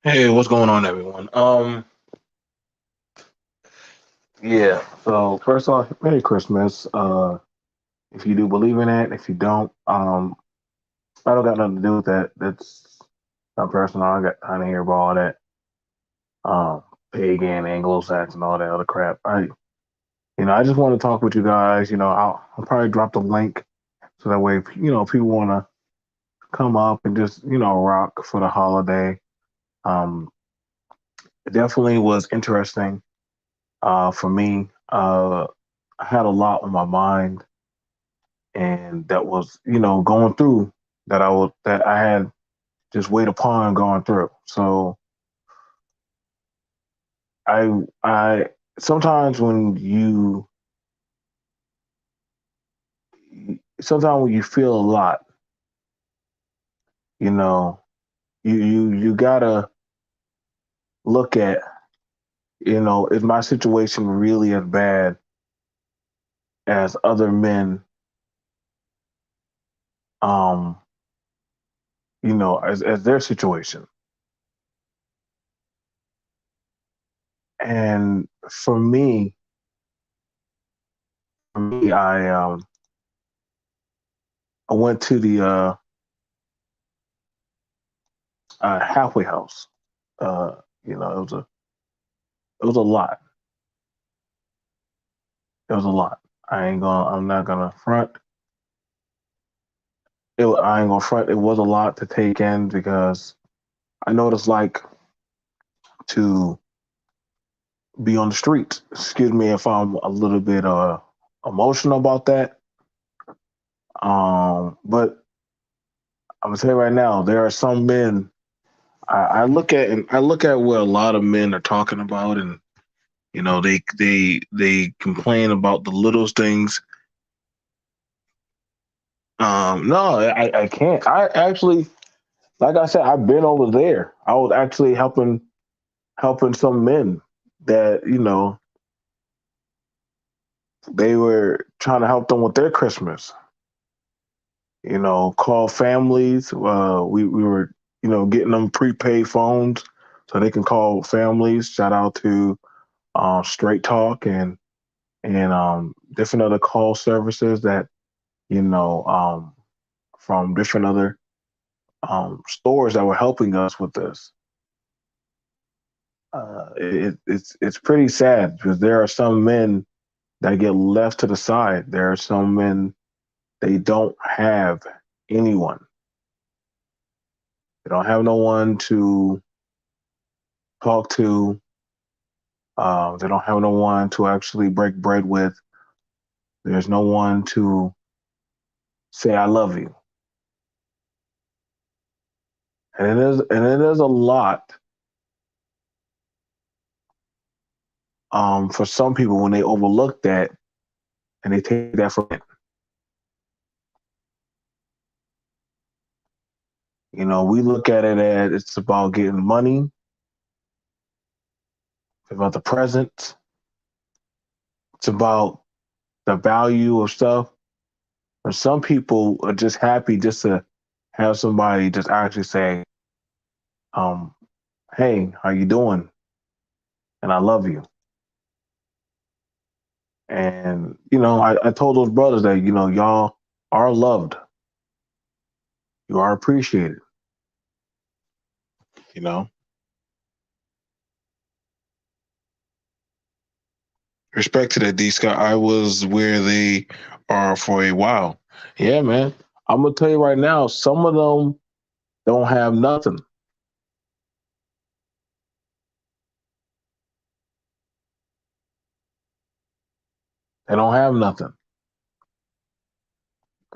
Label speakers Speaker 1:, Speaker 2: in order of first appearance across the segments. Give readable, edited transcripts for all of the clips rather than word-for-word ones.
Speaker 1: Hey, what's going on, everyone? Yeah. So first off, Merry Christmas. If you do believe in it, if you don't, I don't got nothing to do with that. That's not personal. I don't hear about all that, um, pagan, Anglo-Saxon, all that other crap. I just want to talk with you guys. I'll probably drop the link so that way, people want to come up and just, rock for the holiday. Um, it definitely was interesting, for me. I had a lot on my mind and that was going through that I had just wait upon going through. So I sometimes when you feel a lot, you know, you gotta look at, is my situation really as bad as other men, um as their situation. And for me I went to the halfway house. uh it was a lot. It was a lot. I'm not gonna front. I ain't gonna front. It was a lot to take in because I know what it's like to be on the streets. Excuse me if I'm a little bit emotional about that. But I'm gonna tell you right now, there are some men I look at what a lot of men are talking about, and they complain about the littlest things. No, I can't. I actually, like I said, I've been over there. I was actually helping some men that they were trying to help them with their Christmas. Call families. We were getting them prepaid phones so they can call families. Shout out to Straight Talk and different other call services that you know um, from different other stores that were helping us with this. It's pretty sad because there are some men that get left to the side. There are some men they don't have anyone. They don't have no one to talk to. They don't have no one to actually break bread with. There's no one to say I love you. And it is a lot for some people when they overlook that and they take that for granted. We look at it as it's about getting money, it's about the present, it's about the value of stuff. But some people are just happy just to have somebody just actually say, um, "Hey, how you doing?" and "I love you." And I told those brothers that y'all are loved, you are appreciated. You know, respect to that, D Scott. I was where they are for a while. Yeah, man. I'm gonna tell you right now, some of them don't have nothing. They don't have nothing.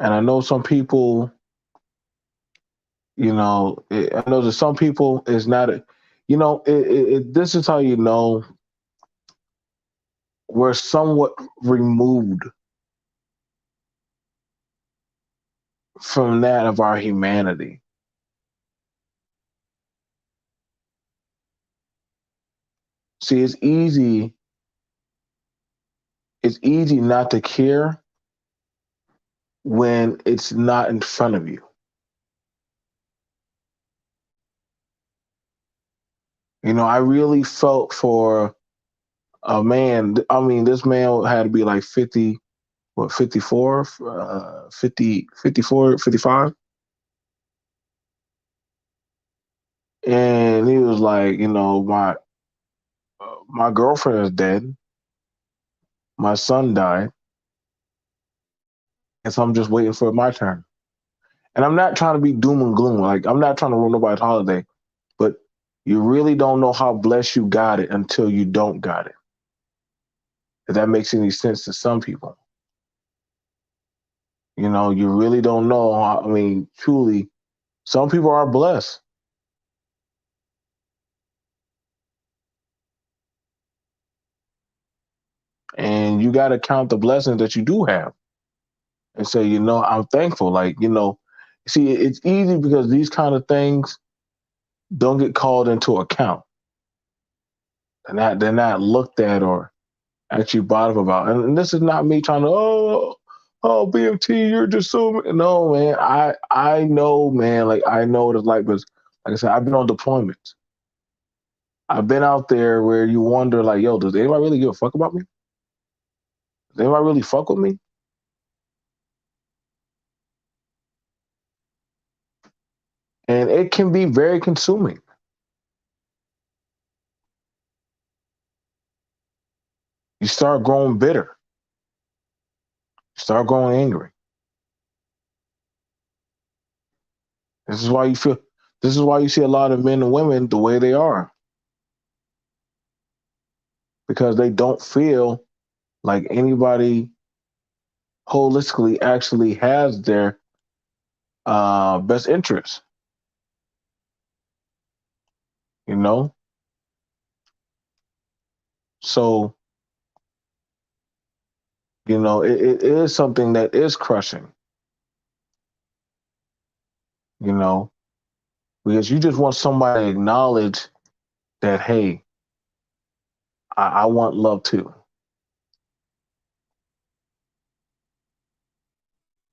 Speaker 1: And I know some people, I know that some people is not, this is how we're somewhat removed from that of our humanity. See, it's easy not to care when it's not in front of you. You know, I really felt for a man. I mean, this man had to be like 50, what, 54, 50, 54, 55. And he was like, you know, my girlfriend is dead. My son died. And so I'm just waiting for my turn. And I'm not trying to be doom and gloom. Like, I'm not trying to ruin nobody's holiday, but you really don't know how blessed you got it until you don't got it. If that makes any sense to some people. You know, you really don't know how, I mean, truly, some people are blessed. And you got to count the blessings that you do have and say, you know, I'm thankful. Like, you know, see, it's easy because these kind of things don't get called into account. They're not looked at or actually brought up about. And this is not me trying to, BMT, you're just so, no, man. I know, man. Like, I know what it's like, but like I said, I've been on deployments. I've been out there where you wonder, like, yo, does anybody really give a fuck about me? Does anybody really fuck with me? And it can be very consuming. You start growing bitter. You start growing angry. This is why you feel. This is why you see a lot of men and women the way they are because they don't feel like anybody holistically actually has their best interest. You know, so you know it is something that is crushing. You know, because you just want somebody to acknowledge that, hey, I want love too.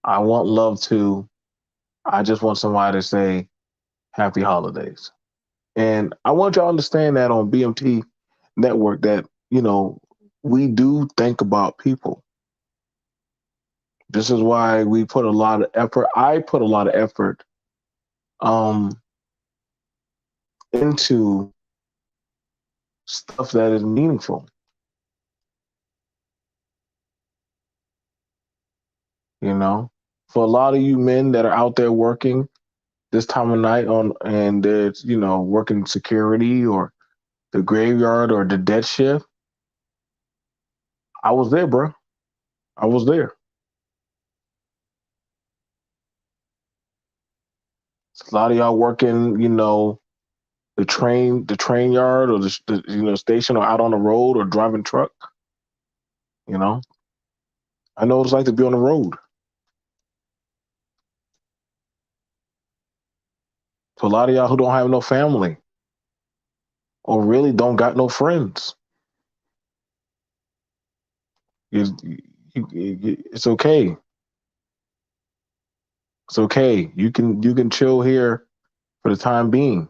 Speaker 1: I want love too. I just want somebody to say happy holidays. And I want y'all to understand that on BMT network that, you know, we do think about people. This is why we put a lot of effort. I put a lot of effort um, into stuff that is meaningful. You know, for a lot of you men that are out there working this time of night on, and it's, you know, working security or the graveyard or the dead shift, I was there, bro. I was there. A lot of y'all working, you know, the train yard or the you know station or out on the road or driving truck. You know, I know what it's like to be on the road. For a lot of y'all who don't have no family or really don't got no friends, you, it's okay. It's okay. You can chill here for the time being.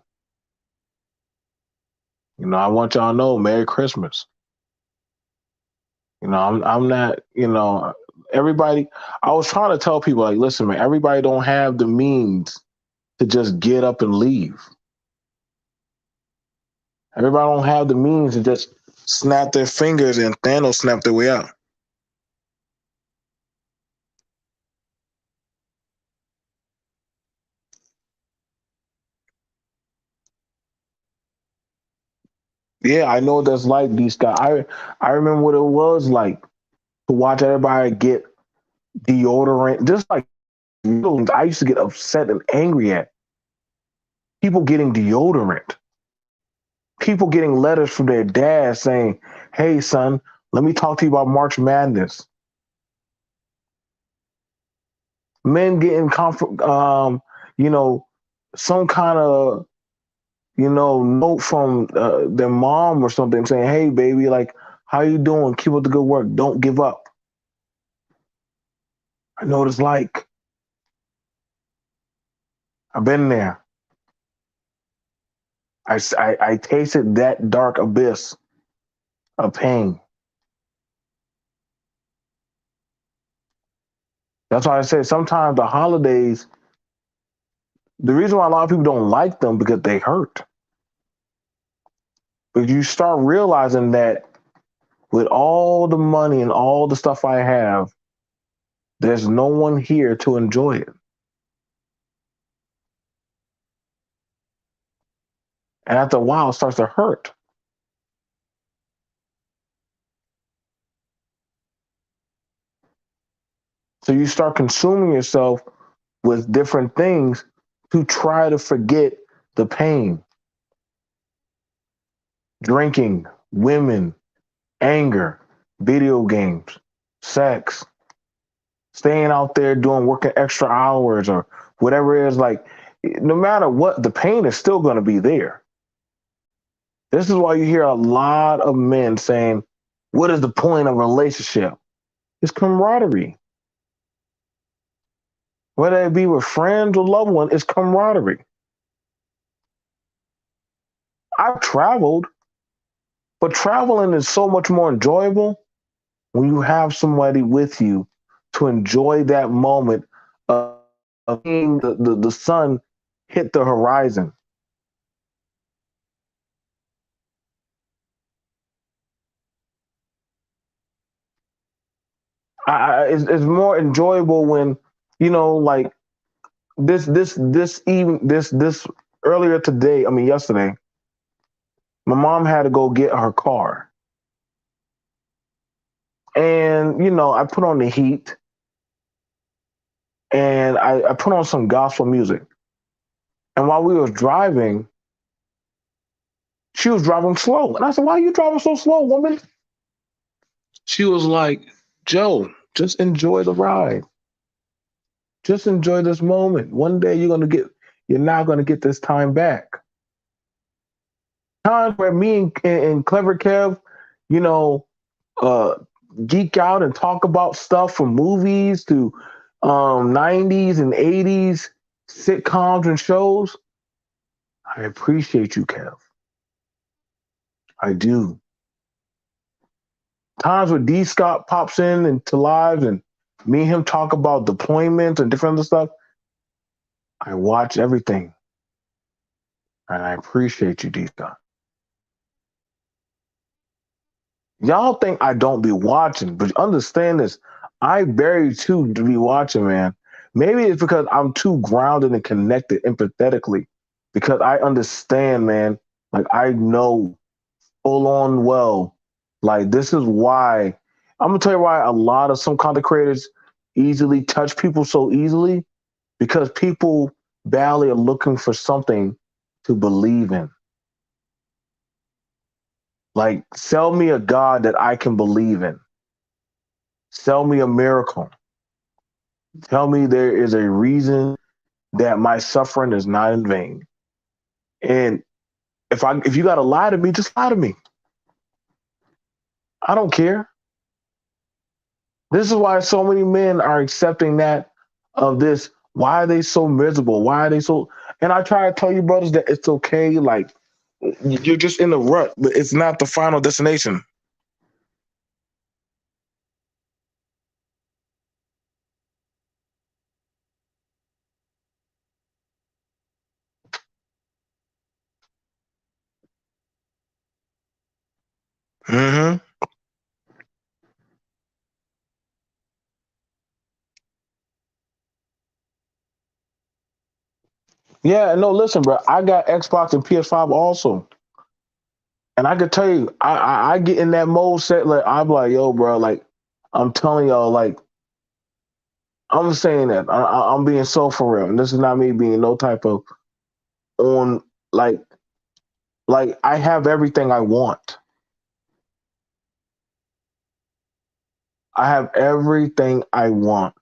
Speaker 1: You know, I want y'all to know Merry Christmas. You know, I'm not, you know, everybody I was trying to tell people like, listen, man, everybody don't have the means to just get up and leave. Everybody don't have the means to just snap their fingers and Thanos snap their way out. Yeah, I know what that's like, these guys. I remember what it was like to watch everybody get deodorant. Just like I used to get upset and angry at people getting deodorant. People getting letters from their dad saying, "Hey, son, let me talk to you about March Madness." Men getting you know, some kind of, note from their mom or something saying, "Hey, baby, like, how you doing? Keep up the good work. Don't give up." I know what it's like. I've been there. I tasted that dark abyss of pain. That's why I say sometimes the holidays, the reason why a lot of people don't like them because they hurt. But you start realizing that with all the money and all the stuff I have, there's no one here to enjoy it. And after a while, it starts to hurt. So you start consuming yourself with different things to try to forget the pain. Drinking, women, anger, video games, sex, staying out there doing working extra hours or whatever it is. Like, no matter what, the pain is still going to be there. This is why you hear a lot of men saying, "What is the point of a relationship?" It's camaraderie. Whether it be with friends or loved ones, it's camaraderie. I've traveled, but traveling is so much more enjoyable when you have somebody with you to enjoy that moment of seeing the sun hit the horizon. It's more enjoyable when, like this earlier today. I mean, yesterday, my mom had to go get her car, and I put on the heat and I put on some gospel music. And while we was driving, she was driving slow, and I said, "Why are you driving so slow, woman?" She was like, "Joe, just enjoy the ride. Just enjoy this moment. One day you're not gonna get this time back." Times where me and Clever Kev, you know, uh, geek out and talk about stuff from movies to 90s and 80s sitcoms and shows. I appreciate you, Kev. I do. Times where D Scott pops in into lives and me and him talk about deployments and different other stuff. I watch everything and I appreciate you, D Scott. Y'all think I don't be watching, but understand this. I very too to be watching, man. Maybe it's because I'm too grounded and connected empathetically because I understand, man. Like, I know full on well. Like, this is why I'm gonna tell you why a lot of some content creators easily touch people so easily because people badly are looking for something to believe in. Like, sell me a God that I can believe in. Sell me a miracle. Tell me there is a reason that my suffering is not in vain. And if you gotta lie to me, just lie to me. I don't care. This is why so many men are accepting that of this. Why are they so miserable? Why are they so? And I try to tell you, brothers, that it's okay. Like, you're just in the rut, but it's not the final destination. Hmm. Yeah, no, listen, bro. I got Xbox and PS5 also, and I could tell you, I get in that mode set. Like, I'm like, yo, bro, like, I'm telling y'all, like, I'm saying that I'm being so for real, and this is not me being no type of on like I have everything I want. I have everything I want.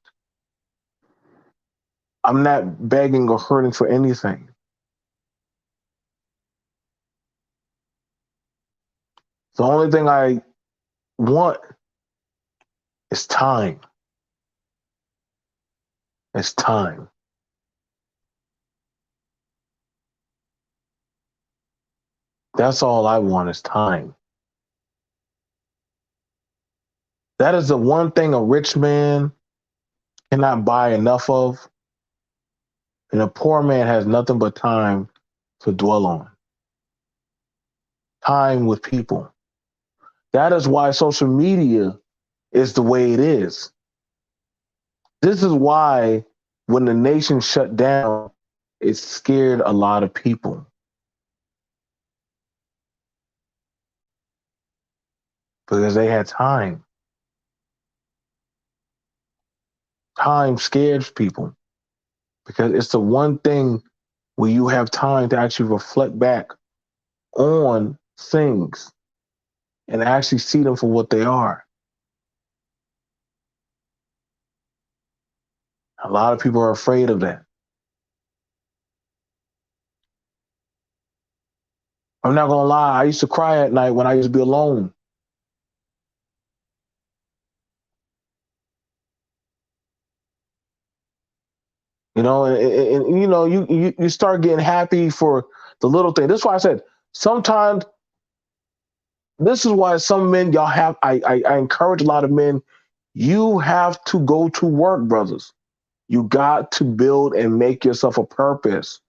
Speaker 1: I'm not begging or hurting for anything. The only thing I want is time. It's time. That's all I want is time. That is the one thing a rich man cannot buy enough of, and a poor man has nothing but time to dwell on. Time with people. That is why social media is the way it is. This is why when the nation shut down, it scared a lot of people because they had time. Time scares people because it's the one thing where you have time to actually reflect back on things and actually see them for what they are. A lot of people are afraid of that. I'm not gonna lie, I used to cry at night when I used to be alone. And you know, you start getting happy for the little thing. That's why I said sometimes this is why some men y'all have I encourage a lot of men, you have to go to work, brothers. You got to build and make yourself a purpose.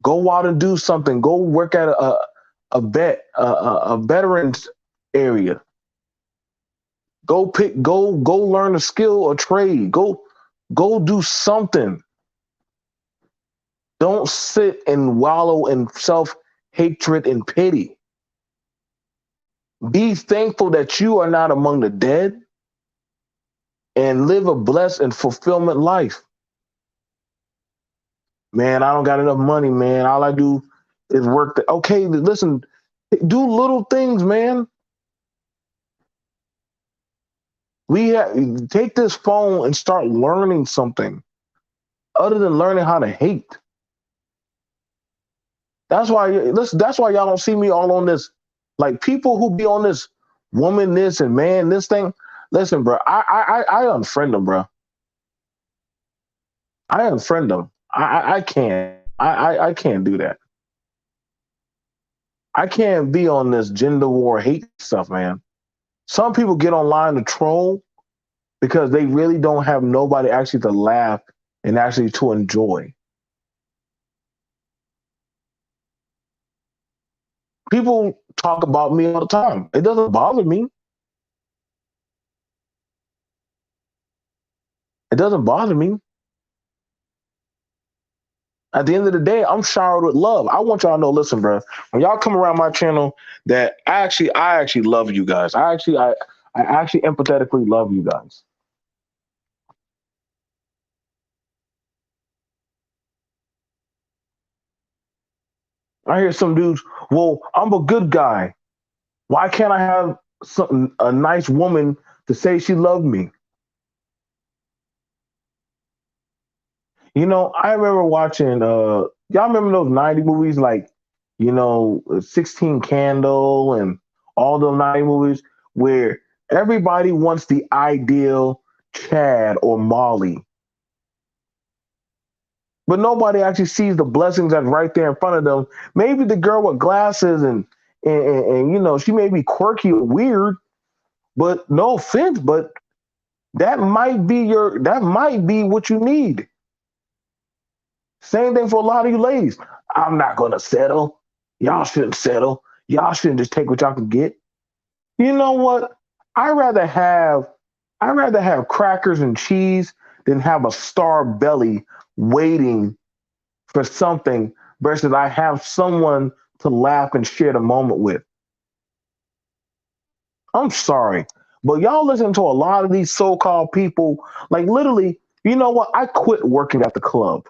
Speaker 1: Go out and do something. Go work at a veterans area. Go learn a skill or trade. Go do something. Don't sit and wallow in self hatred and pity. Be thankful that you are not among the dead and live a blessed and fulfillment life. Man, I don't got enough money, man. All I do is work. Okay, listen, do little things, man. Take this phone and start learning something other than learning how to hate. That's why listen, that's why y'all don't see me all on this. Like people who be on this woman this and man this thing. Listen, bro, I unfriend them, bro. I unfriend them. I can't. I can't do that. I can't be on this gender war hate stuff, man. Some people get online to troll because they really don't have nobody actually to laugh and actually to enjoy. People talk about me all the time. It doesn't bother me. It doesn't bother me. At the end of the day, I'm showered with love. I want y'all to know, listen, bro, when y'all come around my channel, that I actually love you guys. I actually empathetically love you guys. I hear some dudes, well, I'm a good guy. Why can't I have a nice woman to say she loved me? You know, I remember watching y'all remember those 90 movies like, 16 Candle and all those 90 movies where everybody wants the ideal Chad or Molly, but nobody actually sees the blessings that's right there in front of them. Maybe the girl with glasses and she may be quirky or weird, but no offense, but that might be what you need. Same thing for a lot of you ladies. I'm not gonna settle. Y'all shouldn't settle. Y'all shouldn't just take what y'all can get. You know what? I rather have I rather have crackers and cheese than have a starved belly waiting for something versus I have someone to laugh and share the moment with. I'm sorry, but y'all listen to a lot of these so-called people. Like literally, you know what? I quit working at the club.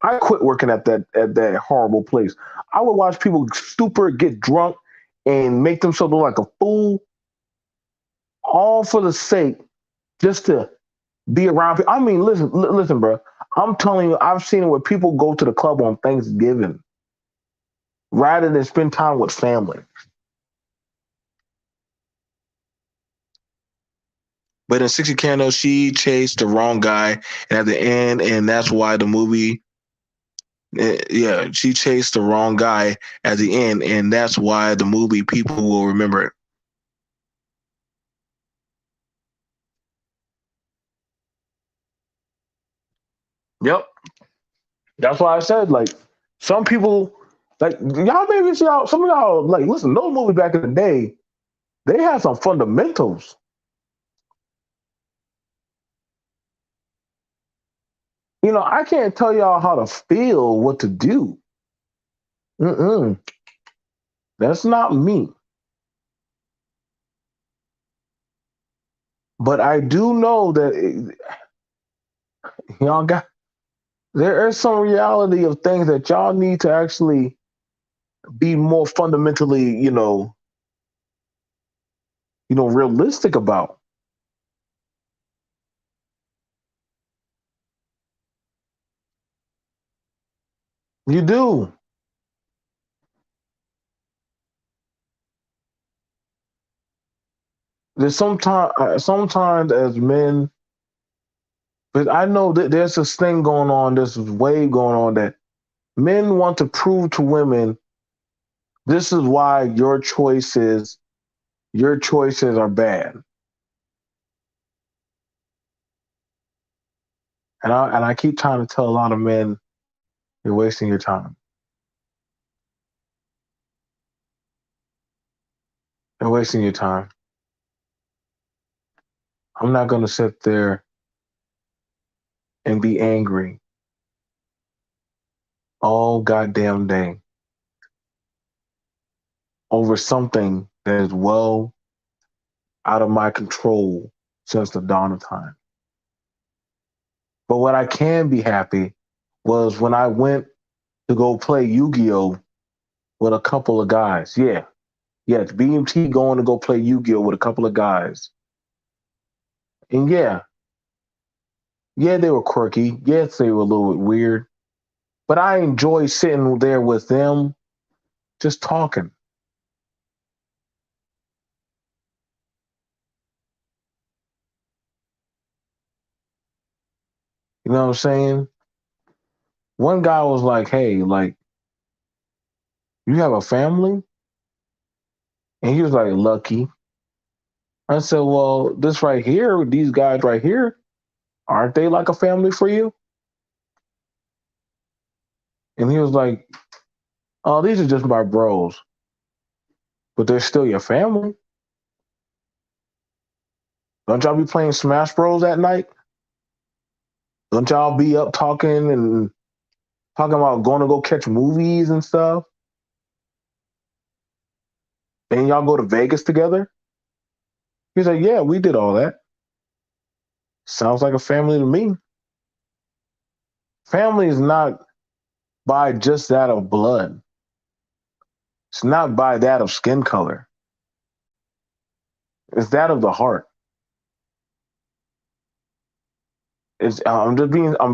Speaker 1: I quit working at that horrible place. I would watch people stupid get drunk and make themselves look like a fool, all for the sake just to be around people. I mean, listen, bro. I'm telling you, I've seen it where people go to the club on Thanksgiving rather than spend time with family. But in 60 Candles, she chased the wrong guy, and at the end, and that's why the movie, yeah, she chased the wrong guy at the end, and that's why the movie people will remember it. Yep, that's why I said like some people like y'all maybe see y'all some of y'all like listen those movies back in the day they had some fundamentals. You know, I can't tell y'all how to feel, what to do. Mm-mm. That's not me. But I do know that y'all got there is some reality of things that y'all need to actually be more fundamentally, realistic about. You do. There's sometimes as men, but I know that there's this thing going on, this wave going on that men want to prove to women this is why your choices are bad. And I keep trying to tell a lot of men, you're wasting your time. You're wasting your time. I'm not gonna sit there and be angry all goddamn day over something that is well out of my control since the dawn of time. But what I can be happy was when I went to go play Yu-Gi-Oh with a couple of guys. Yeah. Yeah, it's BMT going to go play Yu-Gi-Oh with a couple of guys. And yeah, yeah, they were quirky. Yes, they were a little bit weird. But I enjoy sitting there with them, just talking. You know what I'm saying? One guy was like, "Hey, like, you have a family?" And he was like, "Lucky." I said, "Well, this right here, these guys right here, aren't they like a family for you?" And he was like, "Oh, these are just my bros, but they're still your family. Don't y'all be playing Smash Bros at night? Don't y'all be up talking and talking about going to go catch movies and stuff? And y'all go to Vegas together?" He's like, "Yeah, we did all that. Sounds like a family to me." Family is not by just that of blood. It's not by that of skin color. It's that of the heart. I'm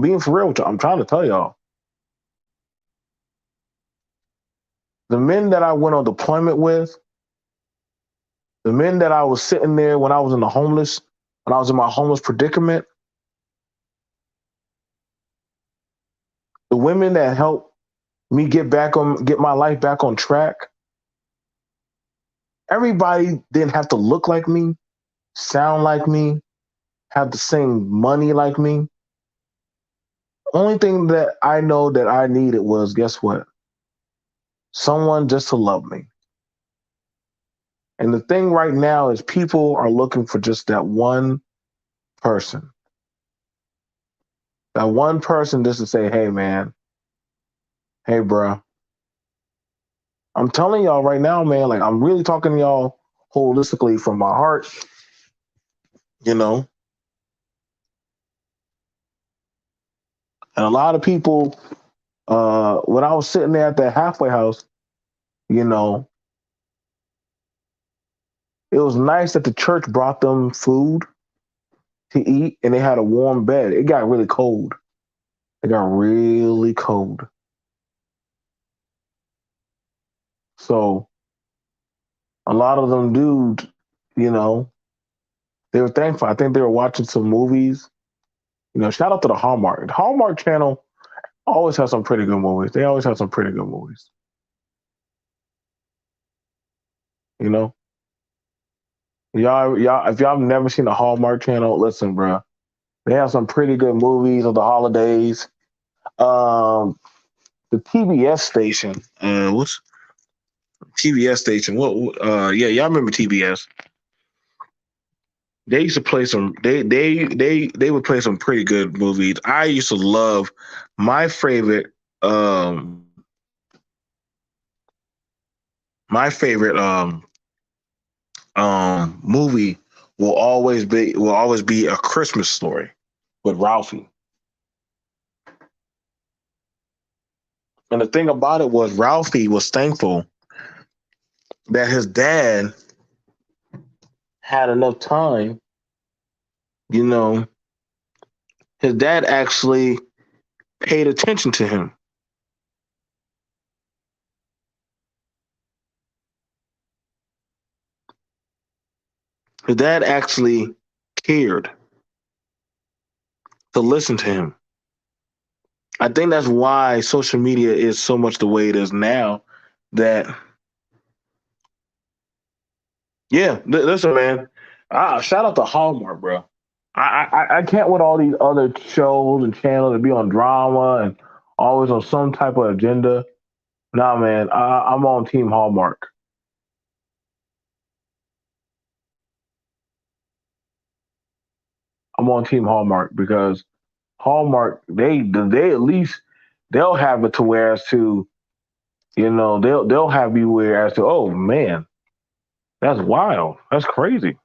Speaker 1: being for real with you. I'm trying to tell y'all. The men that I went on deployment with, the men that I was sitting there when I was in my homeless predicament, the women that helped me get my life back on track, everybody didn't have to look like me, sound like me, have the same money like me. Only thing that I know that I needed was guess what? Someone just to love me. And the thing right now is people are looking for just that one person. That one person just to say, hey man, hey bro. I'm telling y'all right now, man, like I'm really talking to y'all holistically from my heart, you know. And a lot of people, when I was sitting there at that halfway house, you know, it was nice that the church brought them food. to eat, and they had a warm bed. It got really cold. It got really cold. So a lot of them dudes, you know, they were thankful. I think they were watching some movies. Shout out to the Hallmark. The Hallmark Channel always has some pretty good movies. They always have some pretty good movies. You know, y'all, if y'all have never seen the Hallmark Channel, listen, bro. They have some pretty good movies of the holidays. Um, the TBS station. What's TBS station? Yeah, y'all remember TBS? They used to play some. They would play some pretty good movies. I used to love my favorite. Um, my favorite movie will always be A Christmas Story with Ralphie. And the thing about it was Ralphie was thankful that his dad had enough time. You know, his dad actually paid attention to him. His dad actually cared to listen to him. I think that's why social media is so much the way it is now. That yeah, listen, man. Shout out to Hallmark, bro. I can't with all these other shows and channels to be on drama and always on some type of agenda. Nah, man, I'm on Team Hallmark. I'm on Team Hallmark because Hallmark they at least they'll have it to where as to they'll have you where as to, oh man, that's wild, that's crazy.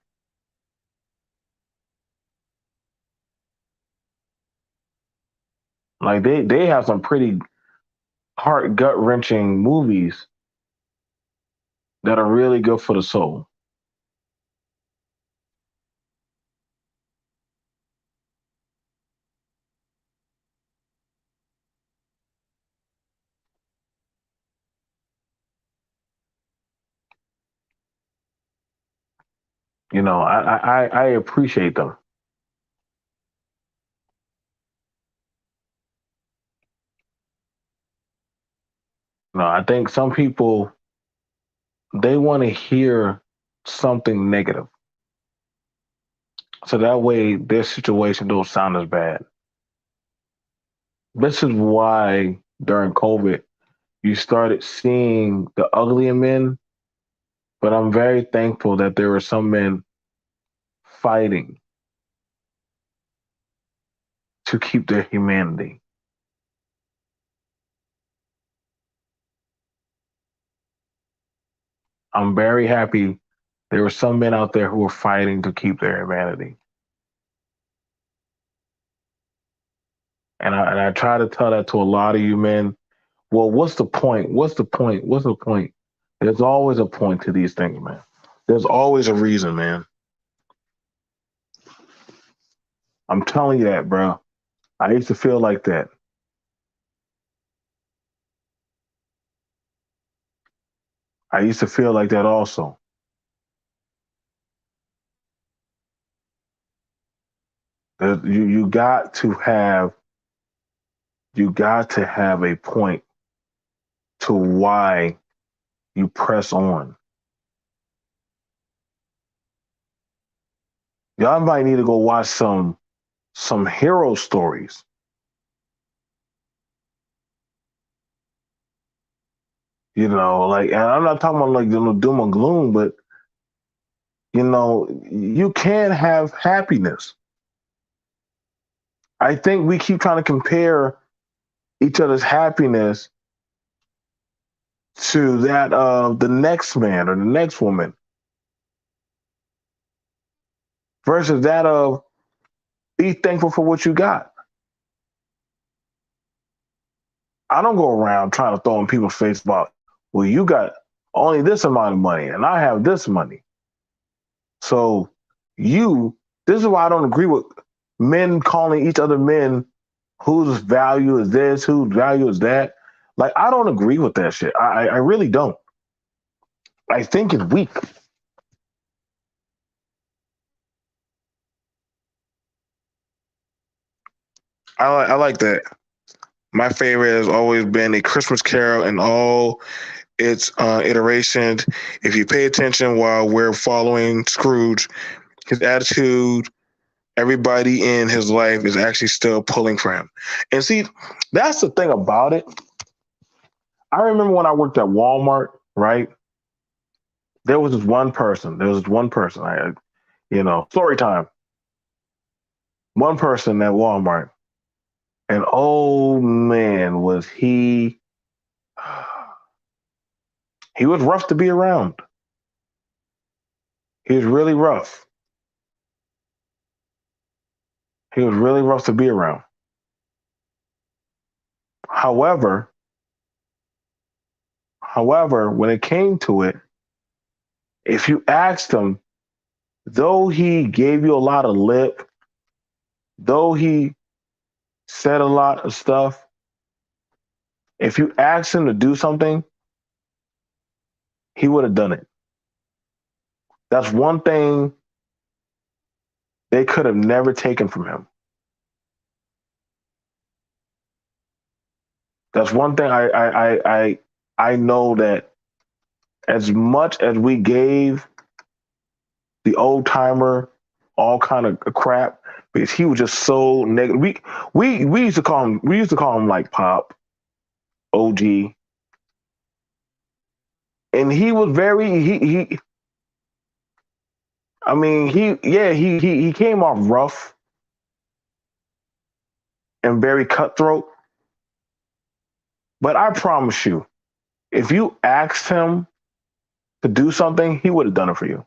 Speaker 1: Like they have some pretty heart gut wrenching movies that are really good for the soul. I appreciate them. I think some people they want to hear something negative, so that way their situation don't sound as bad. This is why during COVID you started seeing the ugly in men, but I'm very thankful that there were some men fighting to keep their humanity. I'm very happy there were some men out there who were fighting to keep their humanity. And I try to tell that to a lot of you men. Well, what's the point? What's the point? What's the point? There's always a point to these things, man. There's always a reason, man. I'm telling you that, bro. I used to feel like that. I used to feel like that also. You got to have a point to why you press on. Y'all might need to go watch some hero stories. Like, and I'm not talking about like doom and gloom, but you can have happiness. I think we keep trying to compare each other's happiness to that of the next man or the next woman versus that of be thankful for what you got. I don't go around trying to throw in people's face about, well, you got only this amount of money and I have this money. So you This is why I don't agree with men calling each other men whose value is this, whose value is that. Like, I don't agree with that shit. I really don't. I think it's weak. I like that. My favorite has always been A Christmas Carol and all its iterations. If you pay attention while we're following Scrooge, his attitude, everybody in his life is actually still pulling for him. And see, that's the thing about it. I remember when I worked at Walmart, right? There was this one person. There was this one person. Story time. One person at Walmart, and oh man, was he? He was rough to be around. He was really rough. He was really rough to be around. However, when it came to it, if you asked him, though he gave you a lot of lip, though he said a lot of stuff, if you asked him to do something, he would have done it. That's one thing they could have never taken from him. That's one thing I know, that as much as we gave the old timer all kind of crap, because he was just so negative. We used to call him like Pop, OG, and he was very he. I mean, he came off rough and very cutthroat. But I promise you, if you asked him to do something, he would have done it for you.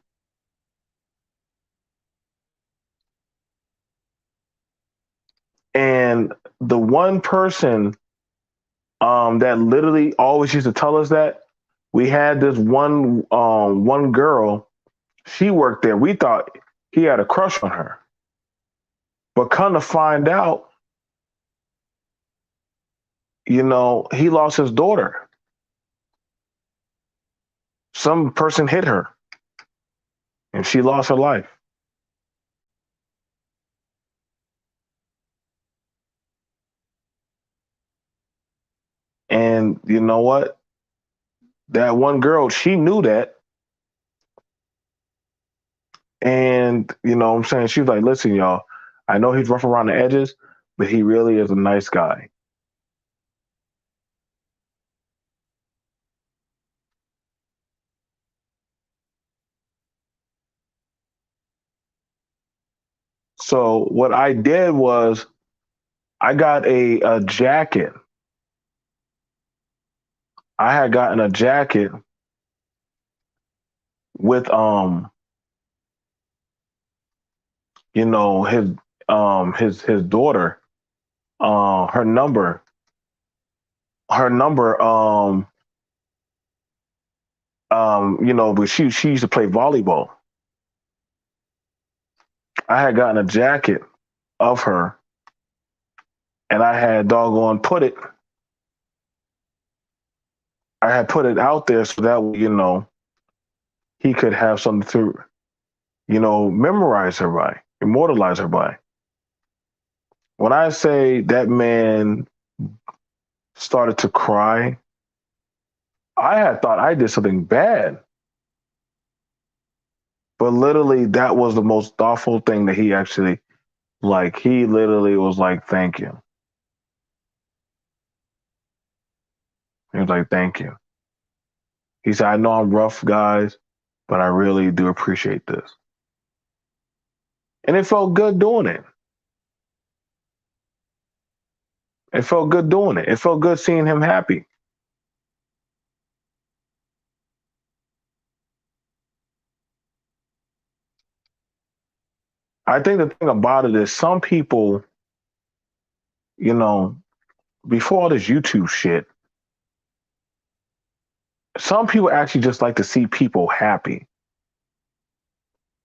Speaker 1: And the one person that literally always used to tell us that, we had this one girl. She worked there. We thought he had a crush on her, but come to find out, he lost his daughter. Some person hit her, and she lost her life. And you know what? That one girl, she knew that. And you know what I'm saying? She was like, listen, y'all, I know he's rough around the edges, but he really is a nice guy. So what I did was I got a jacket. I had gotten a jacket with his daughter, her number, her number, but she used to play volleyball. I had gotten a jacket of her, and I had doggone I had put it out there so that he could have something to memorize her by, immortalize her by. When I say that man started to cry, I had thought I did something bad. But literally, that was the most thoughtful thing that he actually, he literally was like, thank you. He was like, thank you. He said, I know I'm rough, guys, but I really do appreciate this. And it felt good doing it. It felt good doing it. It felt good seeing him happy. I think the thing about it is some people, you know, before all this YouTube shit, some people actually just like to see people happy.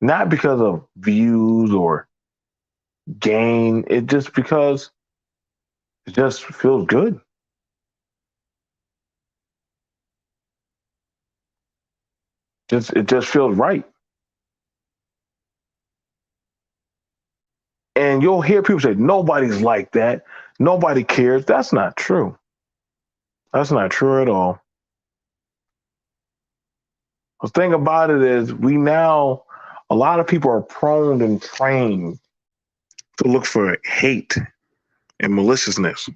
Speaker 1: not because of views or gain. It just because it just feels good. Just it just feels right. And you'll hear people say nobody's like that. Nobody cares. That's not true. That's not true at all. The thing about it is we now a lot of people are prone and trained to look for hate and maliciousness.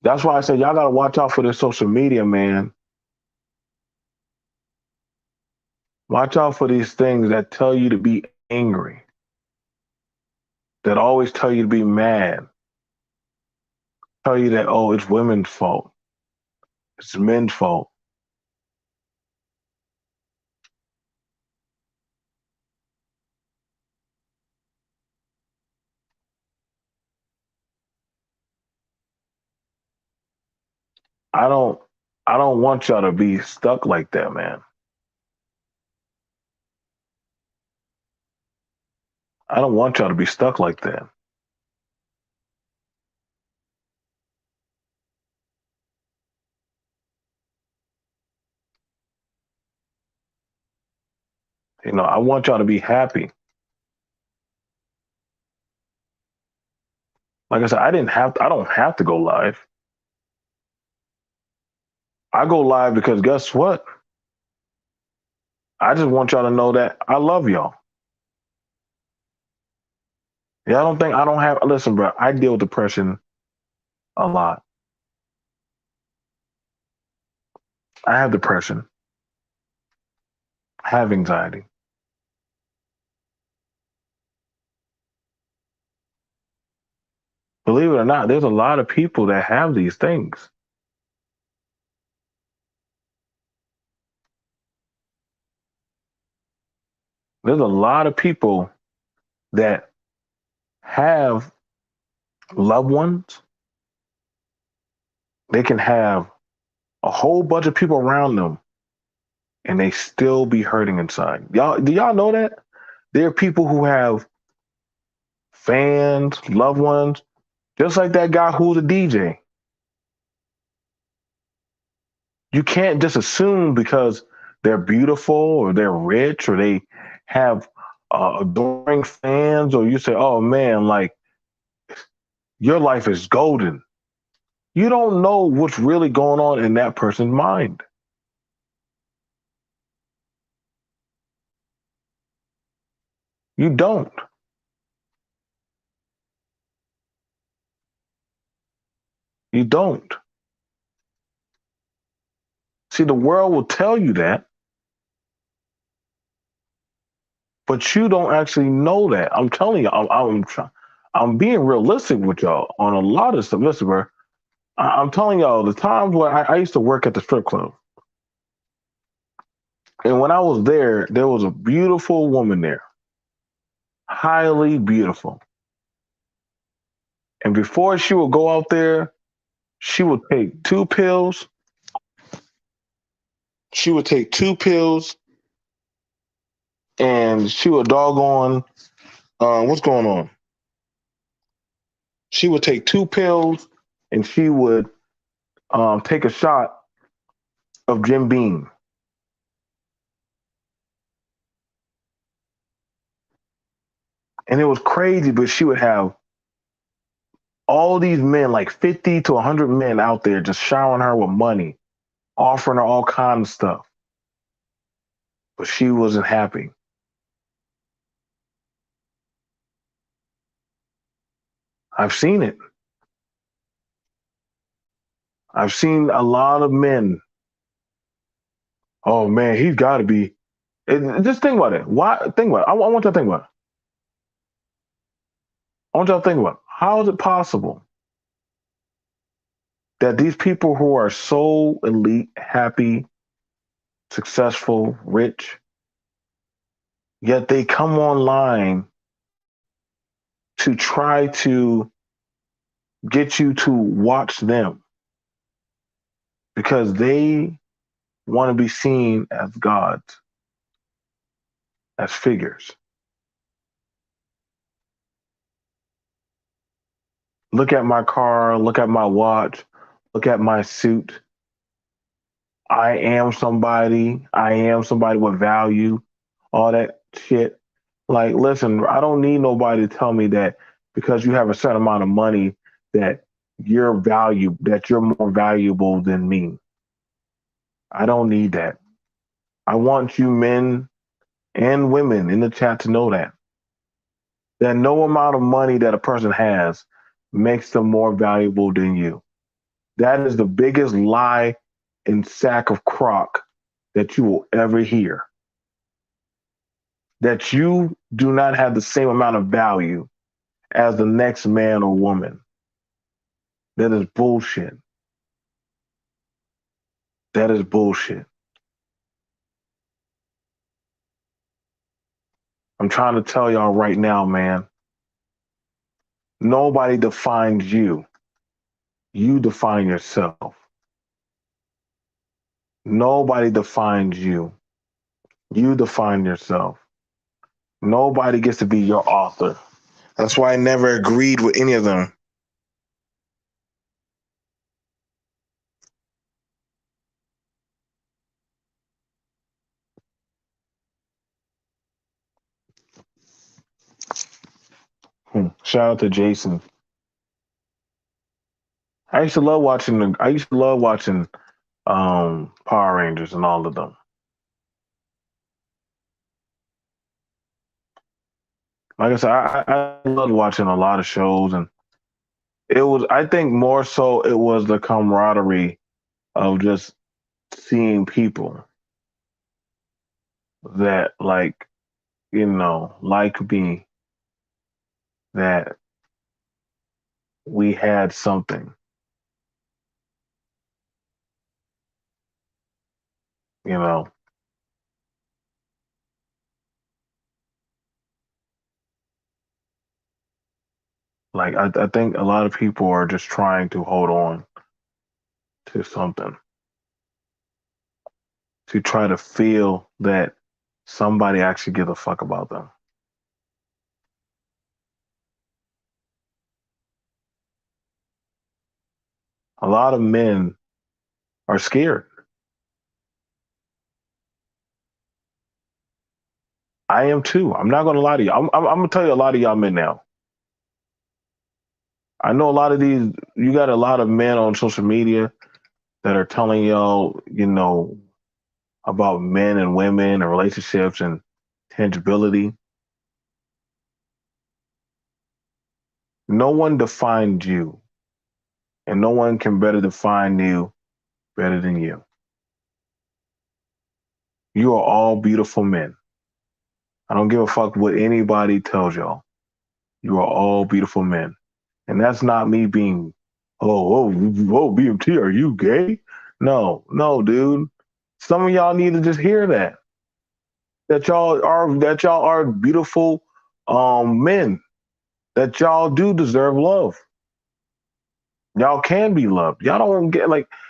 Speaker 1: That's why I said y'all gotta watch out for this social media, man. Watch out for these things that tell you to be angry, that always tell you to be mad, tell you that, oh, it's women's fault, it's men's fault. I don't I don't want y'all to be stuck like that, man. I don't want y'all to be stuck like that. I want y'all to be happy. Like I said, I don't have to go live. I go live because guess what? I just want y'all to know that I love y'all. Yeah, I don't think I don't have listen, bro, I deal with depression a lot. I have depression. I have anxiety. Believe it or not, there's a lot of people that have these things. There's a lot of people that have loved ones. They can have a whole bunch of people around them and they still be hurting inside. Do y'all know that? There are people who have fans, loved ones, just like that guy who's a DJ. You can't just assume because they're beautiful or they're rich or they have adoring fans, or you say, oh man, like your life is golden. You don't know what's really going on in that person's mind. You don't. You don't. See, the world will tell you that, but you don't actually know that. I'm telling you, I'm being realistic with y'all on a lot of stuff. Listen, bro, I'm telling y'all the times where I used to work at the strip club, and when I was there was a beautiful woman there, highly beautiful. And before she would go out there, she would take two pills. She would take two pills, and she would doggone. What's going on? She would take two pills, and she would take a shot of Jim Beam. And it was crazy, but she would have all these men, like 50 to 100 men out there just showering her with money, offering her all kinds of stuff. But she wasn't happy. I've seen it. I've seen a lot of men. Oh man, he's got to be. Just think about it. Why? Think about it. I want you to think about it. I want y'all to think about it. How is it possible that these people who are so elite, happy, successful, rich, yet they come online to try to get you to watch them because they want to be seen as gods, as figures. Look at my car, look at my watch, look at my suit. I am somebody with value, all that shit. Like, listen, I don't need nobody to tell me that because you have a certain amount of money that that you're more valuable than me. I don't need that. I want you men and women in the chat to know that no amount of money that a person has makes them more valuable than you. That is the biggest lie and sack of crock that you will ever hear. That you do not have the same amount of value as the next man or woman. That is bullshit. That is bullshit. I'm trying to tell y'all right now, man. Nobody defines you. You define yourself. Nobody defines you. You define yourself. Nobody gets to be your author. That's why I never agreed with any of them. Shout out to Jason. I used to love watching Power Rangers and all of them. Like I said, I loved watching a lot of shows, and it was, I think more so it was the camaraderie of just seeing people that like me, that we had something, you know. Like I think a lot of people are just trying to hold on to something, to try to feel that somebody actually gives a fuck about them. A lot of men are scared. I am too. I'm not going to lie to you. I'm going to tell you a lot of y'all men now. I know a lot of you got a lot of men on social media that are telling y'all, about men and women and relationships and tangibility. No one defined you, and no one can better define you better than you. You are all beautiful men. I don't give a fuck what anybody tells y'all. You are all beautiful men. And that's not me being, BMT, are you gay? No, no, dude. Some of y'all need to just hear that y'all are beautiful men, that y'all do deserve love. Y'all can be loved. Y'all don't get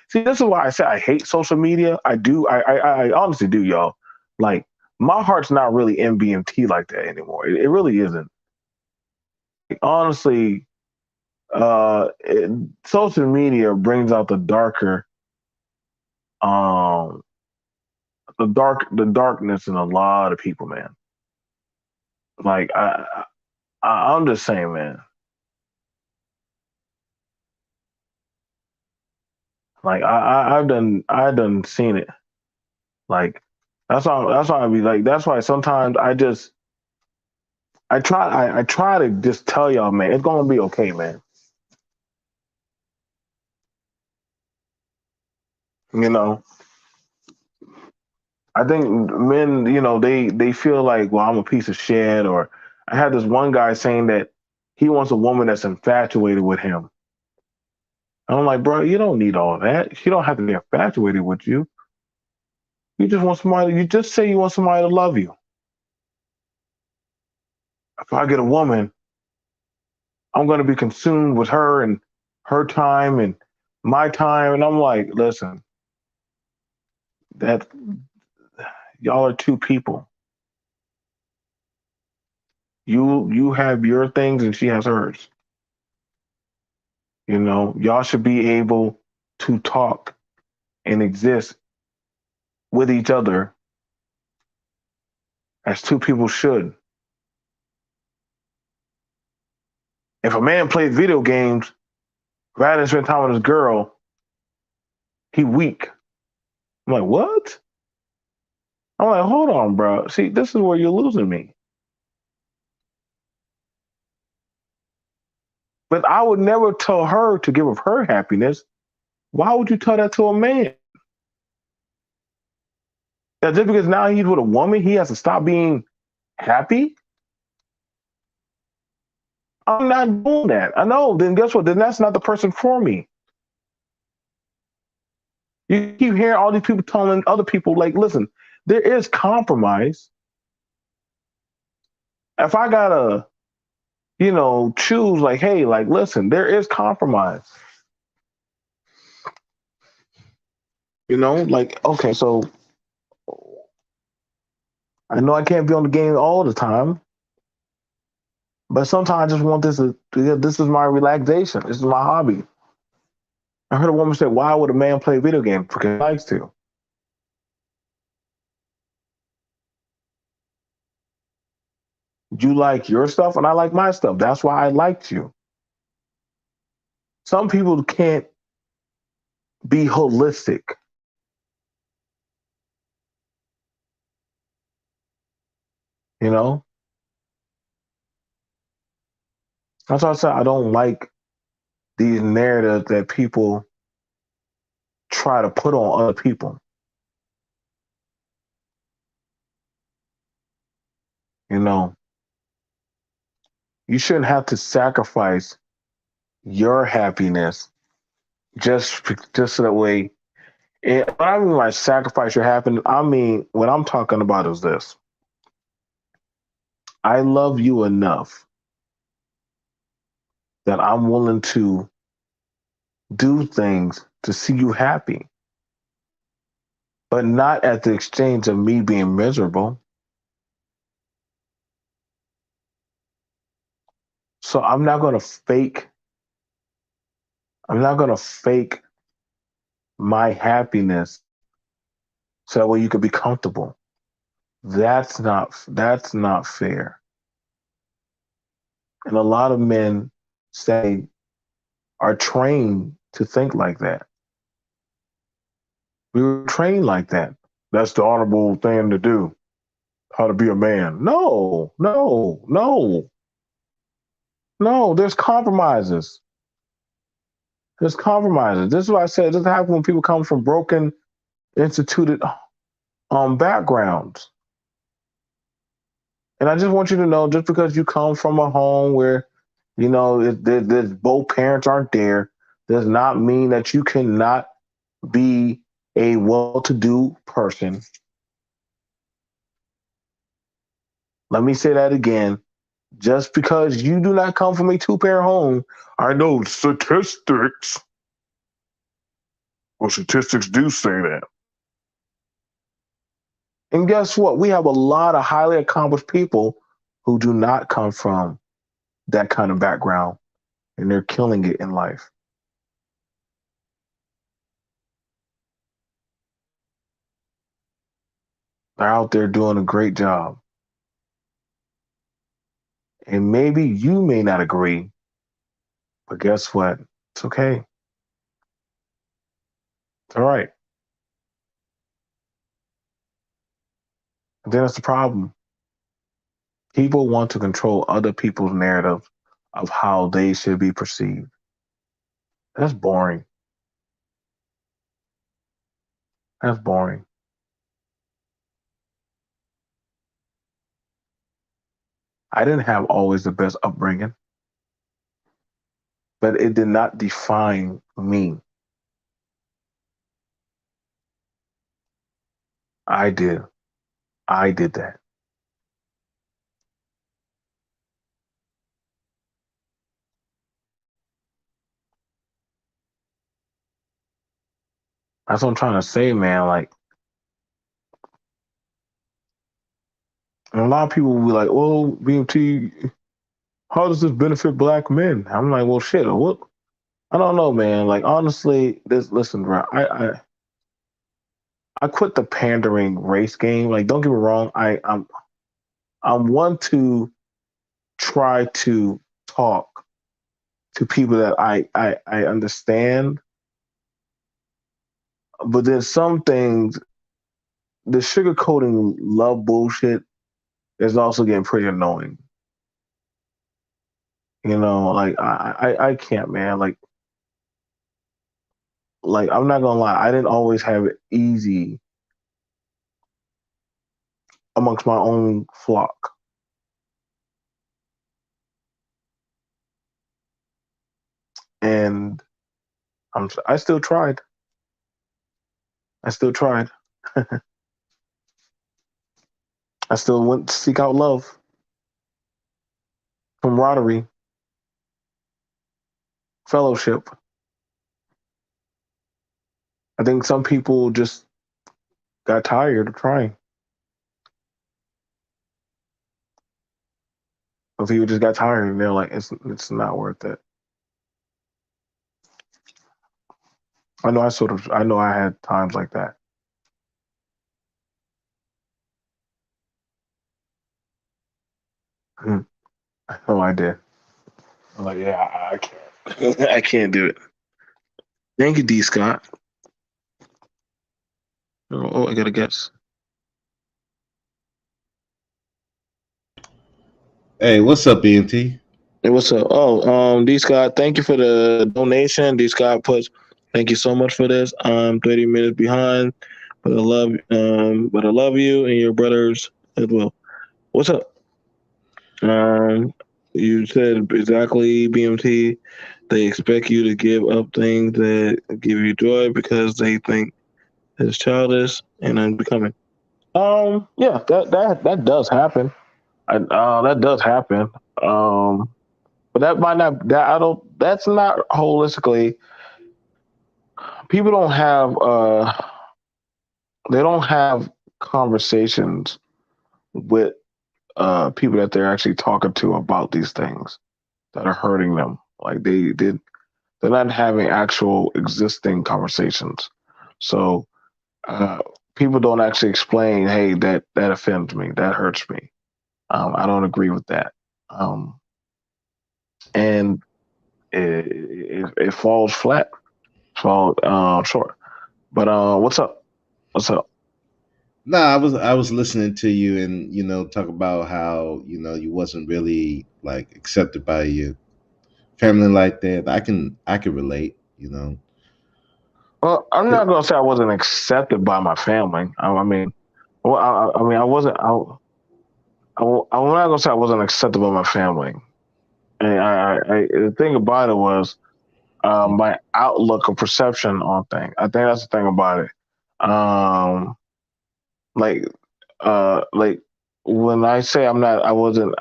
Speaker 1: see, this is why I say I hate social media. I do. I honestly do, y'all. Like, my heart's not really in BMT like that anymore. It really isn't. Honestly, social media brings out um, the darkness in a lot of people, man. Like, I'm just saying, man. Like, I've done seen it. Like, that's why I be like, that's why sometimes I try to just tell y'all, man, it's gonna be okay, man. You know, I think men, they feel like, well, I'm a piece of shit. Or I had this one guy saying that he wants a woman that's infatuated with him. And I'm like, bro, you don't need all that. She don't have to be infatuated with you. You just want somebody. You just say you want somebody to love you. If I get a woman I'm going to be consumed with her and her time and my time. And I'm like, listen, that y'all are two people. You have your things and she has hers. Y'all should be able to talk and exist with each other as two people should. If a man plays video games rather than spend time with his girl, he weak. I'm like, what? I'm like, hold on, bro. See, this is where you're losing me. But I would never tell her to give up her happiness. Why would you tell that to a man? That just because now he's with a woman, he has to stop being happy? I'm not doing that. I know. Then guess what? Then that's not the person for me. You keep hearing all these people telling other people, like, listen, there is compromise. If I gotta, choose, like, hey, like, listen, there is compromise. Like, okay, so I know I can't be on the game all the time, but sometimes I just want this is my relaxation. This is my hobby. I heard a woman say, why would a man play video games? Because he likes to. You like your stuff and I like my stuff. That's why I liked you. Some people can't be holistic, you know? That's why I said I don't like these narratives that people try to put on other people. You know, you shouldn't have to sacrifice your happiness just so that way. And what I mean by sacrifice your happiness, I mean what I'm talking about is this: I love you enough that I'm willing to do things to see you happy, but not at the exchange of me being miserable. So I'm not gonna fake my happiness so that way you could be comfortable. That's not fair. And a lot of men say are trained to think like that. We were trained like that. That's the honorable thing to do. How to be a man. No, no, no, no. There's compromises. There's compromises. This is why I said this happens when people come from broken, instituted backgrounds. And I just want you to know, just because you come from a home where, both parents aren't there, does not mean that you cannot be a well-to-do person. Let me say that again. Just because you do not come from a two-parent home, I know statistics. Well, statistics do say that. And guess what? We have a lot of highly accomplished people who do not come from that kind of background, and they're killing it in life. They're out there doing a great job. And maybe you may not agree, but guess what? It's okay. It's all right. And then that's the problem. People want to control other people's narrative of how they should be perceived. That's boring. That's boring. I didn't have always the best upbringing, but it did not define me. I did. I did that. That's what I'm trying to say, man. Like, and a lot of people will be like, "Oh, BMT, how does this benefit black men?" I'm like, "Well, shit. What? I don't know, man. Like, honestly, this. Listen, bro. I quit the pandering race game. Like, don't get me wrong. I'm one to try to talk to people that I understand, but then some things, the sugarcoating love bullshit is also getting pretty annoying. Like I can't, man. Like I'm not gonna lie, I didn't always have it easy amongst my own flock, and I still tried. I still tried. I still went to seek out love, camaraderie, fellowship. I think some people just got tired of trying. Some people just got tired and they're like, it's not worth it. I know I had times like that. Hmm. I know I did. I'm like, yeah, I can't. I can't do it. Thank you, D. Scott. Oh, I got to guess.
Speaker 2: Hey, what's up, BNT?
Speaker 1: Hey, what's up? Oh, D. Scott, thank you for the donation. D. Scott puts, thank you so much for this. I'm 30 minutes behind, but I love you and your brothers as well. What's up? Um, you said exactly, BMT. They expect you to give up things that give you joy because they think it's childish and unbecoming. Yeah, that does happen. That does happen. Um, but that might not. That I don't. That's not holistically. People don't have. They don't have conversations with people that they're actually talking to about these things that are hurting them. Like they're not having actual existing conversations. So uh, people don't actually explain, hey, that offends me, that hurts me. I don't agree with that, and it falls flat, falls short. But what's up? What's up?
Speaker 2: Nah, I was listening to you and talk about how you wasn't really like accepted by your family like that. I can relate.
Speaker 1: Well, I'm not gonna say I wasn't accepted by my family. I mean, well, I mean, I wasn't. I'm not gonna say I wasn't accepted by my family. And the thing about it was my outlook or perception on things. I think that's the thing about it. Like like when I say I wasn't